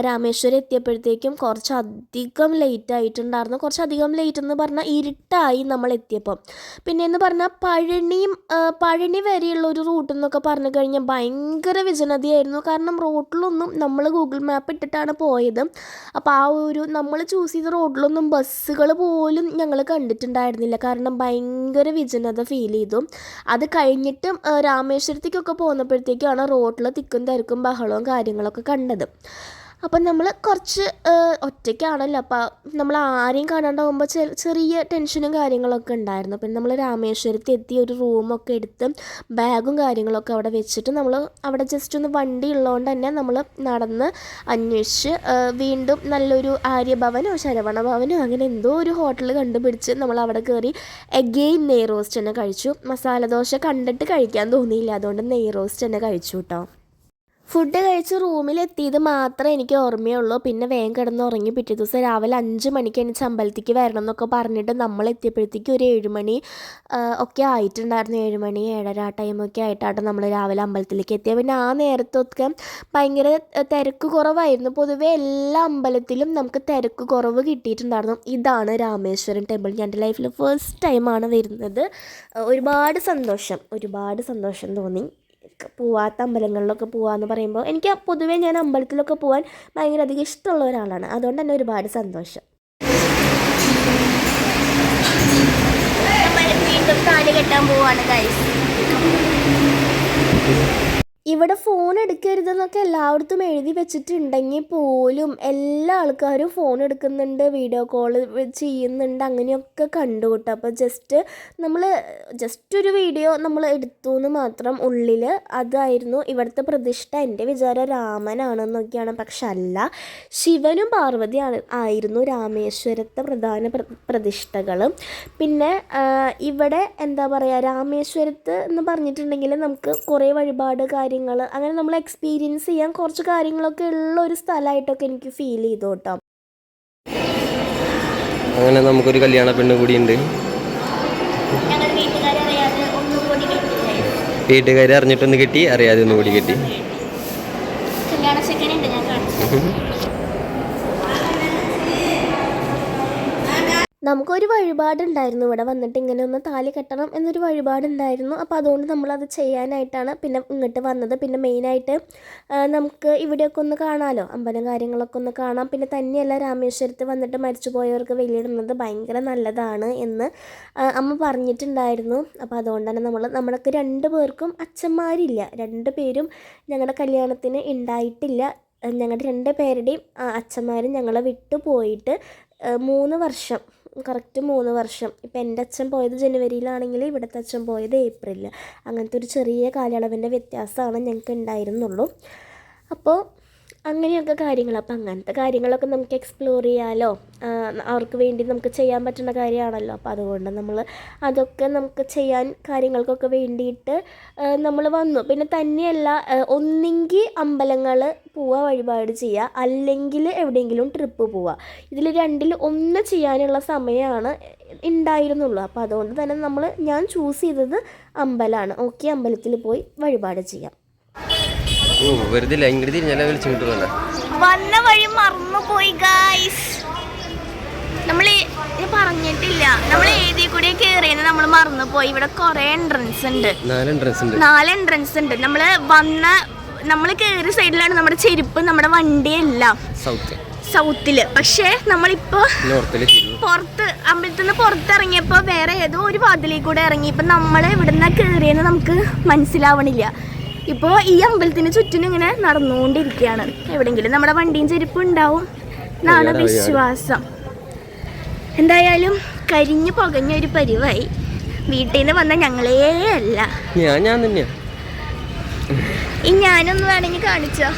രാമേശ്വരം എത്തിയപ്പോഴത്തേക്കും കുറച്ചധികം ലേറ്റ് ആയിട്ടുണ്ടായിരുന്നു. കുറച്ചധികം ലേറ്റ് എന്ന് പറഞ്ഞാൽ ഇരുട്ടായി നമ്മൾ എത്തിയപ്പോൾ. പിന്നെ എന്ന് പറഞ്ഞാൽ പഴനി വരെയുള്ളൊരു റൂട്ടെന്നൊക്കെ പറഞ്ഞു കഴിഞ്ഞാൽ ഭയങ്കര വിജനതയായിരുന്നു. കാരണം റോഡിലൊന്നും നമ്മൾ ഗൂഗിൾ മാപ്പ് ഇട്ടിട്ടാണ് പോയത്. അപ്പോൾ ആ ഒരു നമ്മൾ ചൂസ് ചെയ്ത റോഡിലൊന്നും ബസ്സുകൾ പോലും ഞങ്ങൾ കണ്ടിട്ടുണ്ടായിരുന്നില്ല. കാരണം ഭയങ്കര വിജനത ഫീൽ ചെയ്തു. അത് കഴിഞ്ഞിട്ടും രാമേശ്വരത്തേക്കൊക്കെ പോകുന്നപ്പോഴത്തേക്കാണ് റോഡിൽ തിക്കും തിരക്കും ബഹളവും കാര്യങ്ങളൊക്കെ കണ്ടത്. അപ്പം നമ്മൾ കുറച്ച് ഒറ്റയ്ക്കാണല്ലോ, അപ്പോൾ നമ്മൾ ആരെയും കാണാണ്ടാവുമ്പോൾ ചെറിയ ടെൻഷനും കാര്യങ്ങളൊക്കെ ഉണ്ടായിരുന്നു. പിന്നെ നമ്മൾ രാമേശ്വരത്ത് എത്തി ഒരു റൂമൊക്കെ എടുത്ത് ബാഗും കാര്യങ്ങളൊക്കെ അവിടെ വെച്ചിട്ട് നമ്മൾ അവിടെ ജസ്റ്റ് ഒന്ന് വണ്ടി ഉള്ളതുകൊണ്ട് തന്നെ നമ്മൾ നടന്ന് അന്വേഷിച്ച് വീണ്ടും നല്ലൊരു ആര്യഭവനോ ശരവണ ഭവനോ അങ്ങനെ എന്തോ ഒരു ഹോട്ടൽ കണ്ടുപിടിച്ച് നമ്മൾ അവിടെ കയറി എഗെയിൻ നെയ് റോസ്റ്റ് തന്നെ കഴിച്ചു. മസാല ദോശ കണ്ടിട്ട് കഴിക്കാൻ തോന്നിയില്ല, അതുകൊണ്ട് നെയ് റോസ്റ്റ് തന്നെ കഴിച്ചു കേട്ടോ. ഫുഡ് കഴിച്ച് റൂമിലെത്തിയത് മാത്രമേ എനിക്ക് ഓർമ്മയുള്ളൂ. പിന്നെ വേഗം കിടന്ന് ഉറങ്ങി പിറ്റേ ദിവസം രാവിലെ 5 മണിക്ക് എനിക്ക് അമ്പലത്തേക്ക് വരണം എന്നൊക്കെ പറഞ്ഞിട്ട് നമ്മൾ എത്തിയപ്പോഴത്തേക്ക് ഒരു 7 മണി ഒക്കെ ആയിട്ടുണ്ടായിരുന്നു. 7 മണി 7:30 ആ ടൈമൊക്കെ ആയിട്ടാണ് നമ്മൾ രാവിലെ അമ്പലത്തിലേക്ക് എത്തിയത്. പിന്നെ ആ നേരത്തൊക്കെ ഭയങ്കര തിരക്ക് കുറവായിരുന്നു. പൊതുവേ എല്ലാ അമ്പലത്തിലും നമുക്ക് തിരക്ക് കുറവ് കിട്ടിയിട്ടുണ്ടായിരുന്നു. ഇതാണ് രാമേശ്വരം ടെമ്പിൾ. ഞാൻ എൻ്റെ ലൈഫിൽ ഫസ്റ്റ് ടൈമാണ് വരുന്നത്. ഒരുപാട് സന്തോഷം തോന്നി. പോവാത്ത അമ്പലങ്ങളിലൊക്കെ പോവാന്ന് പറയുമ്പോൾ എനിക്ക് പൊതുവേ ഞാൻ അമ്പലത്തിലൊക്കെ പോകാൻ ഭയങ്കര അധികം ഇഷ്ടമുള്ള ഒരാളാണ്. അതുകൊണ്ട് തന്നെ ഒരുപാട് സന്തോഷം. നമ്മൾ വീണ്ടും താലി കെട്ടാൻ പോവാണ് ഗൈസ്. ഇവിടെ ഫോൺ എടുക്കരുതെന്നൊക്കെ എല്ലായിടത്തും എഴുതി വെച്ചിട്ടുണ്ടെങ്കിൽ പോലും എല്ലാ ആൾക്കാരും ഫോൺ എടുക്കുന്നുണ്ട്, വീഡിയോ കോൾ ചെയ്യുന്നുണ്ട്, അങ്ങനെയൊക്കെ കണ്ടു കേട്ടോ. അപ്പോൾ ജസ്റ്റ് ഒരു വീഡിയോ നമ്മൾ എടുത്തു എന്ന് മാത്രം ഉള്ളിൽ. അതായിരുന്നു ഇവിടുത്തെ പ്രതിഷ്ഠ. എൻ്റെ വിചാരം രാമനാണെന്നൊക്കെയാണ്, പക്ഷെ അല്ല, ശിവനും പാർവതിയാണ് ആയിരുന്നു രാമേശ്വരത്തെ പ്രധാന പ്രതിഷ്ഠകൾ. പിന്നെ ഇവിടെ എന്താ പറയുക, രാമേശ്വരത്ത് എന്ന് പറഞ്ഞിട്ടുണ്ടെങ്കിൽ നമുക്ക് കുറേ വഴിപാട് കാര്യങ്ങൾ അങ്ങനെ നമ്മൾ എക്സ്പീരിയൻസ് ചെയ്യാൻ കുറച്ച് കാര്യങ്ങളൊക്കെ ഉള്ള ഒരു സ്ഥലമായിട്ടൊക്കെ എനിക്ക് ഫീൽ ചെയ്തു കേട്ടോ. അങ്ങനെ നമുക്കൊരു കല്യാണ പെണ്ണ് കൂടി ഉണ്ട്. വീട്ടുകാരെ അറിഞ്ഞിട്ടൊന്ന് കിട്ടി, അറിയാതെ ഒന്ന് കൂടി കിട്ടി. നമുക്കൊരു വഴിപാടുണ്ടായിരുന്നു, ഇവിടെ വന്നിട്ട് ഇങ്ങനെ ഒന്ന് താലി കെട്ടണം എന്നൊരു വഴിപാടുണ്ടായിരുന്നു. അപ്പോൾ അതുകൊണ്ട് നമ്മളത് ചെയ്യാനായിട്ടാണ് പിന്നെ ഇങ്ങോട്ട് വന്നത്. പിന്നെ മെയിനായിട്ട് നമുക്ക് ഇവിടെയൊക്കെ ഒന്ന് കാണാമല്ലോ, അമ്പലം കാര്യങ്ങളൊക്കെ ഒന്ന് കാണാം. പിന്നെ തന്നെയല്ല, രാമേശ്വരത്ത് വന്നിട്ട് മരിച്ചു പോയവർക്ക് വെളിയിടുന്നത് ഭയങ്കര നല്ലതാണ് എന്ന് അമ്മ പറഞ്ഞിട്ടുണ്ടായിരുന്നു. അപ്പോൾ അതുകൊണ്ട് തന്നെ നമ്മൾക്ക് 2 പേർക്കും അച്ഛന്മാരില്ല, 2 പേരും ഞങ്ങളുടെ കല്യാണത്തിന് ഉണ്ടായിട്ടില്ല. ഞങ്ങളുടെ 2 പേരുടെയും അച്ഛന്മാരും ഞങ്ങളെ വിട്ടു പോയിട്ട് 3 വർഷം, കറക്റ്റ് 3 വർഷം. ഇപ്പം എൻ്റെ അച്ഛൻ പോയത് ജനുവരിയിലാണെങ്കിൽ ഇവിടുത്തെ അച്ഛൻ പോയത് ഏപ്രിലിൽ. അങ്ങനത്തെ ഒരു ചെറിയ കാലയളവിൻ്റെ വ്യത്യാസമാണ് ഞങ്ങൾക്ക് ഉണ്ടായിരുന്നുള്ളൂ. അപ്പോൾ അങ്ങനെയൊക്കെ കാര്യങ്ങൾ. അപ്പം അങ്ങനത്തെ കാര്യങ്ങളൊക്കെ നമുക്ക് എക്സ്പ്ലോർ ചെയ്യാമല്ലോ, അവർക്ക് വേണ്ടി നമുക്ക് ചെയ്യാൻ പറ്റുന്ന കാര്യമാണല്ലോ. അപ്പോൾ അതുകൊണ്ട് അതൊക്കെ നമുക്ക് ചെയ്യാൻ കാര്യങ്ങൾക്കൊക്കെ വേണ്ടിയിട്ട് നമ്മൾ വന്നു. പിന്നെ തന്നെയല്ല, ഒന്നെങ്കിൽ അമ്പലങ്ങൾ പോവുക, വഴിപാട് ചെയ്യുക, അല്ലെങ്കിൽ എവിടെയെങ്കിലും ട്രിപ്പ് പോവുക. ഇതിൽ 2ൽ 1 ചെയ്യാനുള്ള സമയമാണ് ഉണ്ടായിരുന്നുള്ളൂ. അപ്പോൾ അതുകൊണ്ട് തന്നെ ഞാൻ ചൂസ് ചെയ്തത് അമ്പലമാണ്. ഓക്കെ, അമ്പലത്തിൽ പോയി വഴിപാട് ചെയ്യാം. വെറുതെ ഇങ്ങോട്ട് തിരിഞ്ഞാലേ വിളിച്ചിട്ട് വേണ്ട, വന്ന വഴി മറന്നുപോയി ഗായ്സ്. നമ്മൾ പറഞ്ഞിട്ടില്ല, നമ്മൾ ഏതിൽ കൂടെ കയറിയെന്ന് നമ്മൾ മറന്നുപോയി. ഇവിടെ കുറേ എൻട്രൻസ് ഉണ്ട്, 4 എൻട്രൻസ് ഉണ്ട്. നമ്മൾ കയറിയ സൈഡിലാണ് നമ്മുടെ ചെരുപ്പ്, നമ്മുടെ വണ്ടിയെല്ലാം സൗത്തില്. പക്ഷേ നമ്മളിപ്പോൾ അമ്പലത്തിൽ നിന്ന് പുറത്തിറങ്ങിയപ്പോൾ വേറെ ഏതോ ഒരു വാതിലേക്ക് കൂടെ ഇറങ്ങി. ഇപ്പം നമ്മൾ ഇവിടുന്ന് കയറിയെന്ന് നമുക്ക് മനസ്സിലാവണില്ല. ഇപ്പോൾ ഈ അമ്പലത്തിന് ചുറ്റിനും ഇങ്ങനെ നടന്നുകൊണ്ടിരിക്കുകയാണ്. എവിടെയെങ്കിലും നമ്മുടെ വണ്ടിയും ചെരുപ്പും ഉണ്ടാവും എന്നാണ് വിശ്വാസം. എന്തായാലും കരിഞ്ഞു പുകഞ്ഞൊരു പരിവായി. വീട്ടിൽ നിന്ന് വന്ന ഞങ്ങളേ അല്ല, ഞാൻ തന്നെയാ. ഈ ഞാനൊന്ന് വേണമെങ്കിൽ കാണിച്ചോ.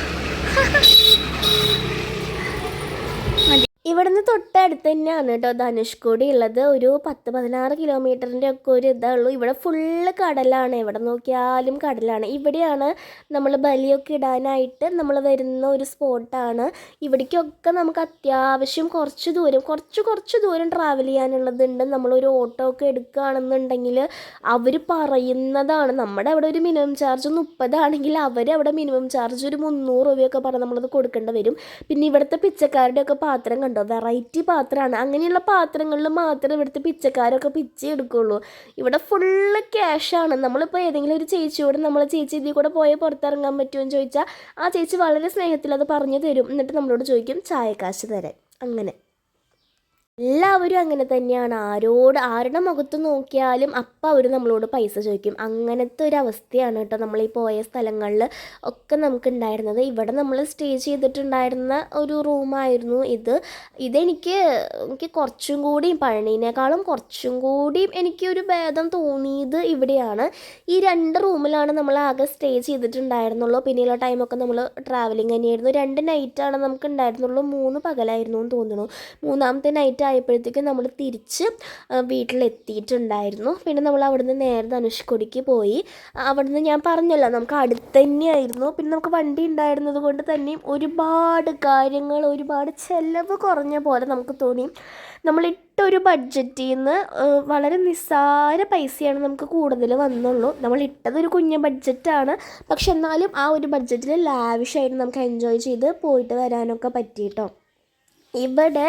ഇവിടുന്ന് തൊട്ടടുത്ത് തന്നെയാണ് കേട്ടോ ധനുഷ്കോടി ഉള്ളത്. ഒരു 10-16 കിലോമീറ്ററിൻ്റെ ഒക്കെ ഒരു ഇതുള്ളൂ. ഇവിടെ ഫുള്ള് കടലാണ്, എവിടെ നോക്കിയാലും കടലാണ്. ഇവിടെയാണ് നമ്മൾ ബലിയൊക്കെ ഇടാനായിട്ട് നമ്മൾ വരുന്ന ഒരു സ്പോട്ടാണ്. ഇവിടേക്കൊക്കെ നമുക്ക് അത്യാവശ്യം കുറച്ച് ദൂരം ട്രാവൽ ചെയ്യാനുള്ളതുണ്ട്. നമ്മളൊരു ഓട്ടോ ഒക്കെ എടുക്കുകയാണെന്നുണ്ടെങ്കിൽ അവർ പറയുന്നതാണ്, നമ്മുടെ അവിടെ ഒരു മിനിമം ചാർജ് 30 ആണെങ്കിൽ അവരവിടെ മിനിമം ചാർജ് ഒരു 300 രൂപയൊക്കെ പറഞ്ഞ് നമ്മളത് കൊടുക്കേണ്ടി വരും. പിന്നെ ഇവിടുത്തെ പിച്ചക്കാരുടെയൊക്കെ പാത്രം കണ്ടോ, വെറൈറ്റി പാത്രമാണ്. അങ്ങനെയുള്ള പാത്രങ്ങളിൽ മാത്രമേ ഇവിടുത്തെ പിച്ചക്കാരൊക്കെ പിച്ചി എടുക്കുകയുള്ളൂ. ഇവിടെ ഫുള്ള് ക്യാഷാണ്. നമ്മളിപ്പോൾ ഏതെങ്കിലും ഒരു ചേച്ചിയോട് ചേച്ചി ഇതിൽ കൂടെ പോയാൽ പുറത്തിറങ്ങാൻ പറ്റുമോ എന്ന് ചോദിച്ചാൽ ആ ചേച്ചി വളരെ സ്നേഹത്തിൽ അത് പറഞ്ഞു തരും. എന്നിട്ട് നമ്മളോട് ചോദിക്കും ചായക്കാശ് തരാൻ. അങ്ങനെ എല്ലാവരും അങ്ങനെ തന്നെയാണ്. ആരുടെ മുഖത്ത് നോക്കിയാലും അപ്പം അവർ നമ്മളോട് പൈസ ചോദിക്കും. അങ്ങനത്തെ ഒരു അവസ്ഥയാണ് കേട്ടോ നമ്മളീ പോയ സ്ഥലങ്ങളിൽ ഒക്കെ നമുക്കുണ്ടായിരുന്നത്. ഇവിടെ നമ്മൾ സ്റ്റേ ചെയ്തിട്ടുണ്ടായിരുന്ന ഒരു റൂമായിരുന്നു ഇതെനിക്ക് കുറച്ചും കൂടി പഴനീനേക്കാളും കുറച്ചും കൂടി എനിക്കൊരു ഭേദം തോന്നിയത് ഇവിടെയാണ്. ഈ 2 റൂമിലാണ് നമ്മൾ ആകെ സ്റ്റേ ചെയ്തിട്ടുണ്ടായിരുന്നുള്ളൂ. പിന്നെയുള്ള ടൈമൊക്കെ നമ്മൾ ട്രാവലിംഗ് തന്നെയായിരുന്നു. 2 നൈറ്റാണ് നമുക്ക് ഉണ്ടായിരുന്നുള്ളൂ, 3 പകലായിരുന്നു എന്ന് തോന്നുന്നു. 3ാമത്തെ നൈറ്റ് ആയപ്പോഴത്തേക്കും നമ്മൾ തിരിച്ച് വീട്ടിലെത്തിയിട്ടുണ്ടായിരുന്നു. പിന്നെ നമ്മൾ അവിടുന്ന് നേരെ ധനുഷ്കോടിക്ക് പോയി. അവിടുന്ന് ഞാൻ പറഞ്ഞല്ലോ നമുക്ക് അടുത്ത് തന്നെയായിരുന്നു. പിന്നെ നമുക്ക് വണ്ടി ഉണ്ടായിരുന്നത് കൊണ്ട് തന്നെയും ഒരുപാട് കാര്യങ്ങൾ, ഒരുപാട് ചിലവ് കുറഞ്ഞ പോലെ നമുക്ക് തോന്നി. നമ്മളിട്ടൊരു ബഡ്ജറ്റിൽ നിന്ന് വളരെ നിസ്സാര പൈസയാണ് നമുക്ക് കൂടുതൽ വന്നുള്ളൂ. നമ്മളിട്ടതൊരു കുഞ്ഞ് ബഡ്ജറ്റാണ്, പക്ഷെ എന്നാലും ആ ഒരു ബഡ്ജറ്റിൽ ലാവിഷായിട്ട് നമുക്ക് എൻജോയ് ചെയ്ത് പോയിട്ട് വരാനൊക്കെ പറ്റിയിട്ടോ. ഇവിടെ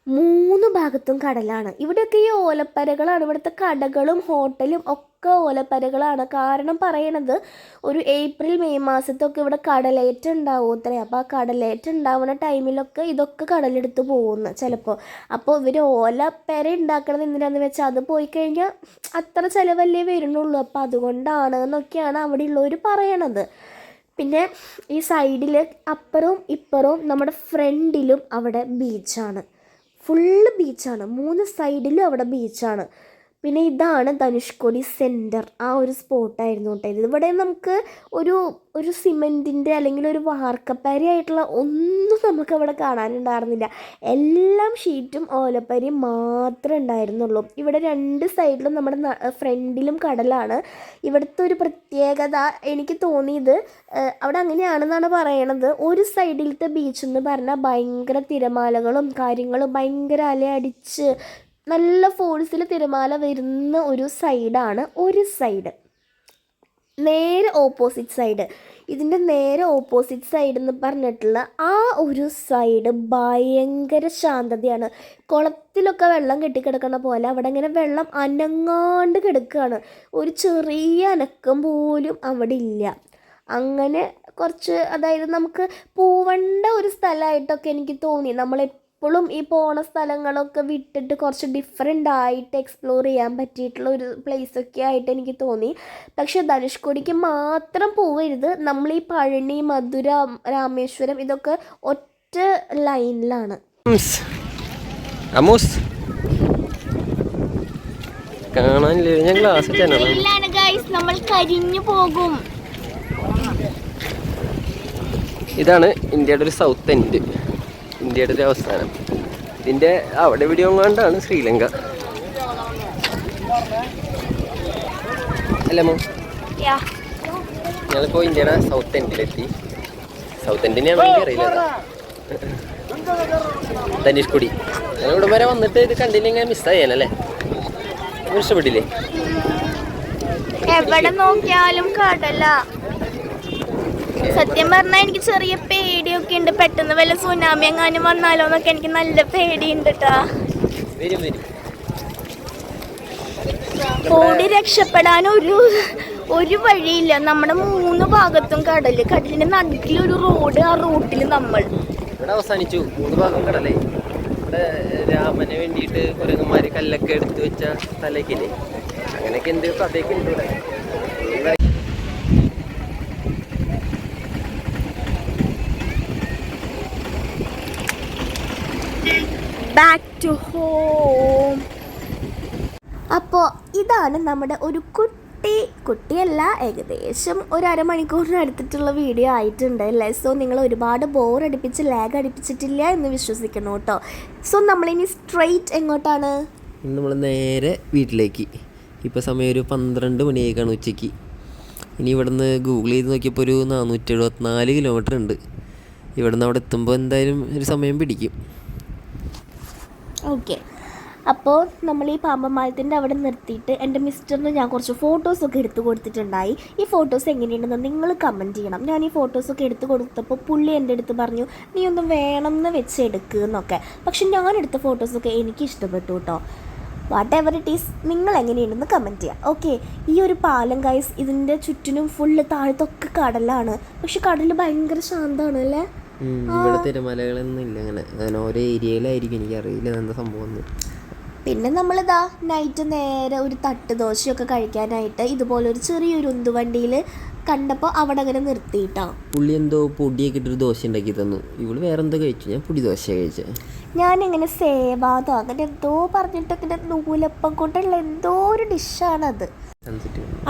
3 ഭാഗത്തും കടലാണ്. ഇവിടെയൊക്കെ ഈ ഓലപ്പരകളാണ്. ഇവിടുത്തെ കടകളും ഹോട്ടലും ഒക്കെ ഓലപ്പരകളാണ്. കാരണം പറയണത് ഒരു ഏപ്രിൽ മെയ് മാസത്തൊക്കെ ഇവിടെ കടലേറ്റം ഉണ്ടാവും അത്രേ. അപ്പോൾ ആ കടലേറ്റം ഉണ്ടാവുന്ന ടൈമിലൊക്കെ ഇതൊക്കെ കടലെടുത്ത് പോകുന്നു ചിലപ്പോൾ. അപ്പോൾ ഇവർ ഓലപ്പര ഉണ്ടാക്കണത് എന്തിനാന്ന് വെച്ചാൽ അത് പോയി കഴിഞ്ഞാൽ അത്ര ചിലവല്ലേ വരുന്നുള്ളൂ. അപ്പോൾ അതുകൊണ്ടാണ് എന്നൊക്കെയാണ് അവിടെ ഉള്ളവർ പറയണത്. പിന്നെ ഈ സൈഡിൽ അപ്പുറവും ഇപ്പുറവും നമ്മുടെ ഫ്രണ്ടിലും അവിടെ ബീച്ചാണ്, ഫുള്ള് ബീച്ചാണ്, 3 സൈഡിലും അവിടെ ബീച്ചാണ്. പിന്നെ ഇതാണ് ധനുഷ്കോടി സെൻറ്റർ, ആ ഒരു സ്പോട്ടായിരുന്നു കേട്ടോ ഇത്. ഇവിടെ നമുക്ക് ഒരു സിമെൻറ്റിൻ്റെ അല്ലെങ്കിൽ ഒരു വാർക്കപ്പാരി ആയിട്ടുള്ള ഒന്നും നമുക്ക് അവിടെ കാണാനുണ്ടായിരുന്നില്ല. എല്ലാം ഷീറ്റും ഓലപ്പരിയും മാത്രമേ ഉണ്ടായിരുന്നുള്ളൂ. ഇവിടെ 2 സൈഡിലും നമ്മുടെ ഫ്രണ്ടിലും കടലാണ്. ഇവിടുത്തെ ഒരു പ്രത്യേകത എനിക്ക് തോന്നിയത്, അവിടെ അങ്ങനെയാണെന്നാണ് പറയണത്, ഒരു സൈഡിലത്തെ ബീച്ച് എന്ന് പറഞ്ഞാൽ ഭയങ്കര തിരമാലകളും കാര്യങ്ങളും, ഭയങ്കര അലയടിച്ച് നല്ല ഫോഴ്സിൽ തിരമാല വരുന്ന ഒരു സൈഡാണ് ഒരു സൈഡ്. നേരെ ഓപ്പോസിറ്റ് സൈഡ്, ഇതിൻ്റെ നേരെ ഓപ്പോസിറ്റ് സൈഡ് എന്ന് പറഞ്ഞിട്ടുള്ള ആ ഒരു സൈഡ് ഭയങ്കര ശാന്തതയാണ്. കുളത്തിലൊക്കെ വെള്ളം കെട്ടിക്കിടക്കണ പോലെ അവിടെ ഇങ്ങനെ വെള്ളം അനങ്ങാണ്ട് കിടക്കുകയാണ്. ഒരു ചെറിയ അനക്കം പോലും അവിടെ ഇല്ല. അങ്ങനെ കുറച്ച്, അതായത് നമുക്ക് പോവേണ്ട ഒരു സ്ഥലമായിട്ടൊക്കെ എനിക്ക് തോന്നി. നമ്മളെപ്പോഴും ഈ പോണ സ്ഥലങ്ങളൊക്കെ വിട്ടിട്ട് കുറച്ച് ഡിഫറെൻ്റ് ആയിട്ട് എക്സ്പ്ലോർ ചെയ്യാൻ പറ്റിയിട്ടുള്ള ഒരു പ്ലേസൊക്കെ ആയിട്ട് എനിക്ക് തോന്നി. പക്ഷേ ധനുഷ്കോടിക്ക് മാത്രം പോവരുത്. നമ്മൾ ഈ പഴനി, മധുര, രാമേശ്വരം ഇതൊക്കെ ഒറ്റ ലൈനിലാണ്. കാണാനില്ല, ഞാൻ ക്ലാസ് നമ്മൾ കരിഞ്ഞു പോകും. ഇതാണ് ഇന്ത്യയുടെ ഒരു സൗത്ത് എൻഡ്, ഇന്ത്യയുടെ ഒരു അവസാനം. ഇതിൻ്റെ അവിടെ വീഡിയോ കൊണ്ടാണ് ശ്രീലങ്ക അല്ലേ മോ? ഞങ്ങളിപ്പോൾ ഇന്ത്യയുടെ സൗത്ത് എൻഡിലെത്തി. സൗത്ത് എൻഡിനെയാണോ എനിക്ക് അറിയില്ല. ധനുഷ്കോടി ഞങ്ങൾ ഇവിടെ വരെ വന്നിട്ട് ഇത് കണ്ടില്ലെങ്കിൽ മിസ്സായാലല്ലേ? ഇഷ്ടപ്പെട്ടില്ലേ? എവിടെ നോക്കിയാലും കടല. സത്യം പറഞ്ഞാൽ എനിക്ക് ചെറിയ പേടിയൊക്കെ ഉണ്ട്. പെട്ടെന്ന് വല്ല സുനാമി എങ്ങാനും വന്നാലോ എന്നൊക്കെ എനിക്ക് നല്ല പേടിയുണ്ട് കേട്ടാ. ഓടി രക്ഷപ്പെടാൻ ഒരു വഴിയില്ല. നമ്മുടെ 3 ഭാഗത്തും കടലിന്റെ നടുക്കിലൊരു റോഡ്, ആ റൂട്ടിൽ നമ്മൾ ഇവിടെ അവസാനിച്ചു. 3 ഭാഗം കടലേ. ഇവിടെ രാമന് വേണ്ടിയിട്ട് കുരങ്ങന്മാര് കല്ലൊക്കെ എടുത്തു വെച്ച സ്ഥലക്കില്ലേ, അങ്ങനെയൊക്കെ എന്ത് കഥയൊക്കെ ഉണ്ട് ഇവിടെ. Back to home. അപ്പോൾ ഇതാണ് നമ്മുടെ ഒരു കുട്ടിയല്ല, ഏകദേശം ഒരു അരമണിക്കൂറിനടുത്തിട്ടുള്ള വീഡിയോ ആയിട്ടുണ്ട് അല്ലേ? സോ നിങ്ങൾ ഒരുപാട് ബോർ അടിപ്പിച്ച് ലാഗ് അടിപ്പിച്ചിട്ടില്ല എന്ന് വിശ്വസിക്കണം കേട്ടോ. സോ നമ്മളിനി സ്ട്രെയിറ്റ് എങ്ങോട്ടാണ്? നമ്മൾ നേരെ വീട്ടിലേക്ക്. ഇപ്പോൾ സമയം ഒരു 12 മണിയായിക്കാണ് ഉച്ചയ്ക്ക്. ഇനി ഇവിടുന്ന് ഗൂഗിൾ ചെയ്ത് നോക്കിയപ്പോൾ ഒരു 474 കിലോമീറ്റർ ഉണ്ട്. ഇവിടുന്ന് അവിടെ എത്തുമ്പോൾ എന്തായാലും ഒരു സമയം പിടിക്കും. ഓക്കെ, അപ്പോൾ നമ്മൾ ഈ പാമ്പന്മാലത്തിൻ്റെ അവിടെ നിർത്തിയിട്ട് എൻ്റെ മിസ്റ്ററിന് ഞാൻ കുറച്ച് ഫോട്ടോസൊക്കെ എടുത്തു കൊടുത്തിട്ടുണ്ടായി. ഈ ഫോട്ടോസ് എങ്ങനെയുണ്ടെന്ന് നിങ്ങൾ കമൻറ്റ് ചെയ്യണം. ഞാൻ ഈ ഫോട്ടോസൊക്കെ എടുത്തു കൊടുത്തപ്പോൾ പുള്ളി എൻ്റെ അടുത്ത് പറഞ്ഞു, നീ ഒന്നും വേണമെന്ന് വെച്ച് എടുക്കുക എന്നൊക്കെ. പക്ഷെ ഞാനെടുത്ത ഫോട്ടോസൊക്കെ എനിക്ക് ഇഷ്ടപ്പെട്ടു കേട്ടോ. വാട്ട് എവർ ഇറ്റ് ഈസ്, നിങ്ങൾ എങ്ങനെയുണ്ടെന്ന് കമൻറ്റ് ചെയ്യാം. ഓക്കെ, ഈ ഒരു പാലം ഗൈസ്, ഇതിൻ്റെ ചുറ്റിനും ഫുള്ള് താഴത്തൊക്കെ കടലാണ്. പക്ഷെ കടൽ ഭയങ്കര ശാന്തമാണ് അല്ലേ? ഇവിടെ തിരമലകളൊന്നും ഇല്ല, അങ്ങനെ ഓരോ ഏരിയയിലായിരിക്കും, എനിക്കറിയില്ല എന്താ സംഭവം. പിന്നെ നമ്മളിതാ നൈറ്റ് നേരെ ഒരു തട്ട് ദോശയൊക്കെ കഴിക്കാനായിട്ട് ഇതുപോലൊരു ചെറിയൊരു ഉന്തുവണ്ടിയിൽ കണ്ടപ്പോൾ അവിടെ അങ്ങനെ നിർത്തിയിട്ടാ. പുള്ളി എന്തോ പൊടിയൊക്കെ ഇട്ടൊരു ദോശ ഉണ്ടാക്കി തന്നു. ഇവള് വേറെ എന്തോ കഴിച്ചു, ഞാൻ പൊടി ദോശ കഴിച്ചത്. ഞാനിങ്ങനെ സേവാതോ അങ്ങനെ എന്തോ പറഞ്ഞിട്ട് ഇങ്ങനെ നൂലപ്പം കൊണ്ടുള്ള എന്തോ ഒരു ഡിഷാണത്.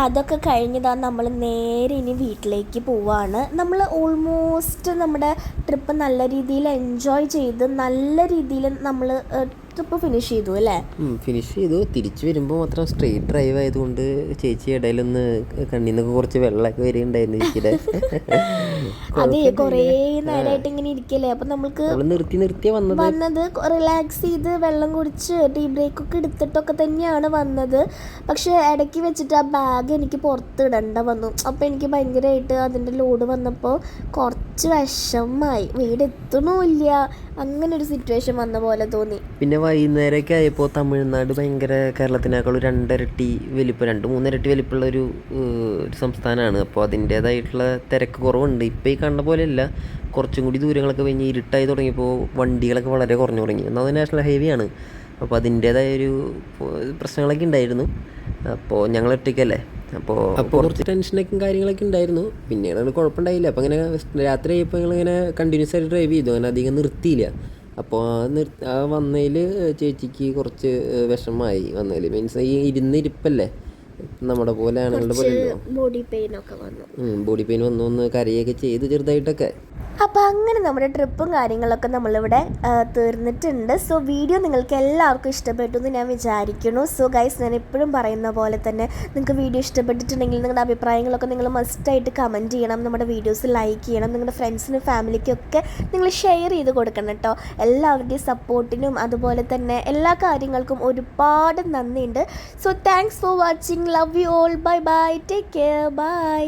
അതൊക്കെ കഴിഞ്ഞതാ നമ്മൾ നേരെ ഇനി വീട്ടിലേക്ക് പോവാണ്. നമ്മൾ ഓൾമോസ്റ്റ് നമ്മുടെ ട്രിപ്പ് നല്ല രീതിയിൽ എൻജോയ് ചെയ്ത് നല്ല രീതിയിൽ നമ്മൾ ട്രിപ്പ് ഫിനിഷ് ചെയ്തു അല്ലേ? ഫിനിഷ് ചെയ്തു. തിരിച്ചു വരുമ്പോൾ മാത്രം സ്ട്രെയിറ്റ് ഡ്രൈവ് ആയതുകൊണ്ട് ചേച്ചി ഇടയിലൊന്ന് കണ്ണീന്നൊക്കെ കുറച്ച് വെള്ളമൊക്കെ വരികയുണ്ടായിരുന്നു ചേച്ചിയുടെ. അതെ, കുറേ നേരമായിട്ട് ഇങ്ങനെ ഇരിക്കല്ലേ, അപ്പം നമുക്ക് നിർത്തി വന്നത് റിലാക്സ് ചെയ്ത് വെള്ളം കുടിച്ച് ടീ ബ്രേക്കൊക്കെ എടുത്തിട്ടൊക്കെ തന്നെയാണ് വന്നത്. പക്ഷേ ഇടയ്ക്ക് വെച്ചിട്ട് ആ ബാഗ് എനിക്ക് പുറത്ത് ഇടേണ്ട വന്നു. അപ്പോൾ എനിക്ക് ഭയങ്കരമായിട്ട് അതിൻ്റെ ലോഡ് വന്നപ്പോൾ കുറച്ച് വിഷമമായി. വീട് എത്തണമില്ല, അങ്ങനെ ഒരു സിറ്റുവേഷൻ വന്ന പോലെ തോന്നി. പിന്നെ വൈകുന്നേരമൊക്കെ ആയപ്പോൾ തമിഴ്നാട് ഭയങ്കര കേരളത്തിനേക്കാൾ 2 ഇരട്ടി വലിപ്പം, 2-3 ഇരട്ടി വലിപ്പമുള്ള ഒരു സംസ്ഥാനമാണ്. അപ്പോൾ അതിൻ്റേതായിട്ടുള്ള തിരക്ക് കുറവുണ്ട്. ഇപ്പോൾ ഈ കണ്ട പോലെയല്ല, കുറച്ചും കൂടി ദൂരങ്ങളൊക്കെ കഴിഞ്ഞ് ഇരുട്ടായി തുടങ്ങിയപ്പോൾ വണ്ടികളൊക്കെ വളരെ കുറഞ്ഞു തുടങ്ങി. എന്നാൽ നാഷണൽ ഹൈവേ ആണ്, അപ്പോൾ അതിൻ്റേതായൊരു പ്രശ്നങ്ങളൊക്കെ ഉണ്ടായിരുന്നു. അപ്പോൾ ഞങ്ങൾ ഒറ്റയ്ക്കല്ലേ, അപ്പോൾ കുറച്ച് ടെൻഷനൊക്കെ കാര്യങ്ങളൊക്കെ ഉണ്ടായിരുന്നു. പിന്നീട് കുഴപ്പമുണ്ടായില്ല. അപ്പോൾ അങ്ങനെ രാത്രി ആയപ്പോൾ ഞങ്ങളിങ്ങനെ കണ്ടിന്യൂസ് ആയിട്ട് ഡ്രൈവ് ചെയ്തു, അങ്ങനെ അധികം നിർത്തിയില്ല. അപ്പോൾ ആ വന്നതിൽ ചേച്ചിക്ക് കുറച്ച് വിഷമമായി. വന്നതിൽ മീൻസ് ഈ ഇരുന്നിരിപ്പല്ലേ, നമ്മുടെ പോലെ ആണുങ്ങളുടെ പോലെ ബോഡി പെയിൻ ഒക്കെ വന്നു. ബോഡി പെയിൻ വന്നു, ഒന്ന് കരയൊക്കെ ചെയ്ത് ചെറുതായിട്ടൊക്കെ. അപ്പോൾ അങ്ങനെ നമ്മുടെ ട്രിപ്പും കാര്യങ്ങളൊക്കെ നമ്മളിവിടെ തീർന്നിട്ടുണ്ട്. സോ വീഡിയോ നിങ്ങൾക്ക് എല്ലാവർക്കും ഇഷ്ടപ്പെട്ടു എന്ന് ഞാൻ വിചാരിക്കുന്നു. സോ ഗൈസ്, ഞാൻ എപ്പോഴും പറയുന്ന പോലെ തന്നെ നിങ്ങൾക്ക് വീഡിയോ ഇഷ്ടപ്പെട്ടിട്ടുണ്ടെങ്കിൽ നിങ്ങളുടെ അഭിപ്രായങ്ങളൊക്കെ നിങ്ങൾ മസ്റ്റായിട്ട് കമൻറ്റ് ചെയ്യണം, നമ്മുടെ വീഡിയോസ് ലൈക്ക് ചെയ്യണം, നിങ്ങളുടെ ഫ്രണ്ട്സിനും ഫാമിലിക്കൊക്കെ നിങ്ങൾ ഷെയർ ചെയ്ത് കൊടുക്കണം കേട്ടോ. എല്ലാവരുടെയും സപ്പോർട്ടിനും അതുപോലെ തന്നെ എല്ലാ കാര്യങ്ങൾക്കും ഒരുപാട് നന്ദിയുണ്ട്. So thanks for watching. Love you all. Bye bye. Take care. By.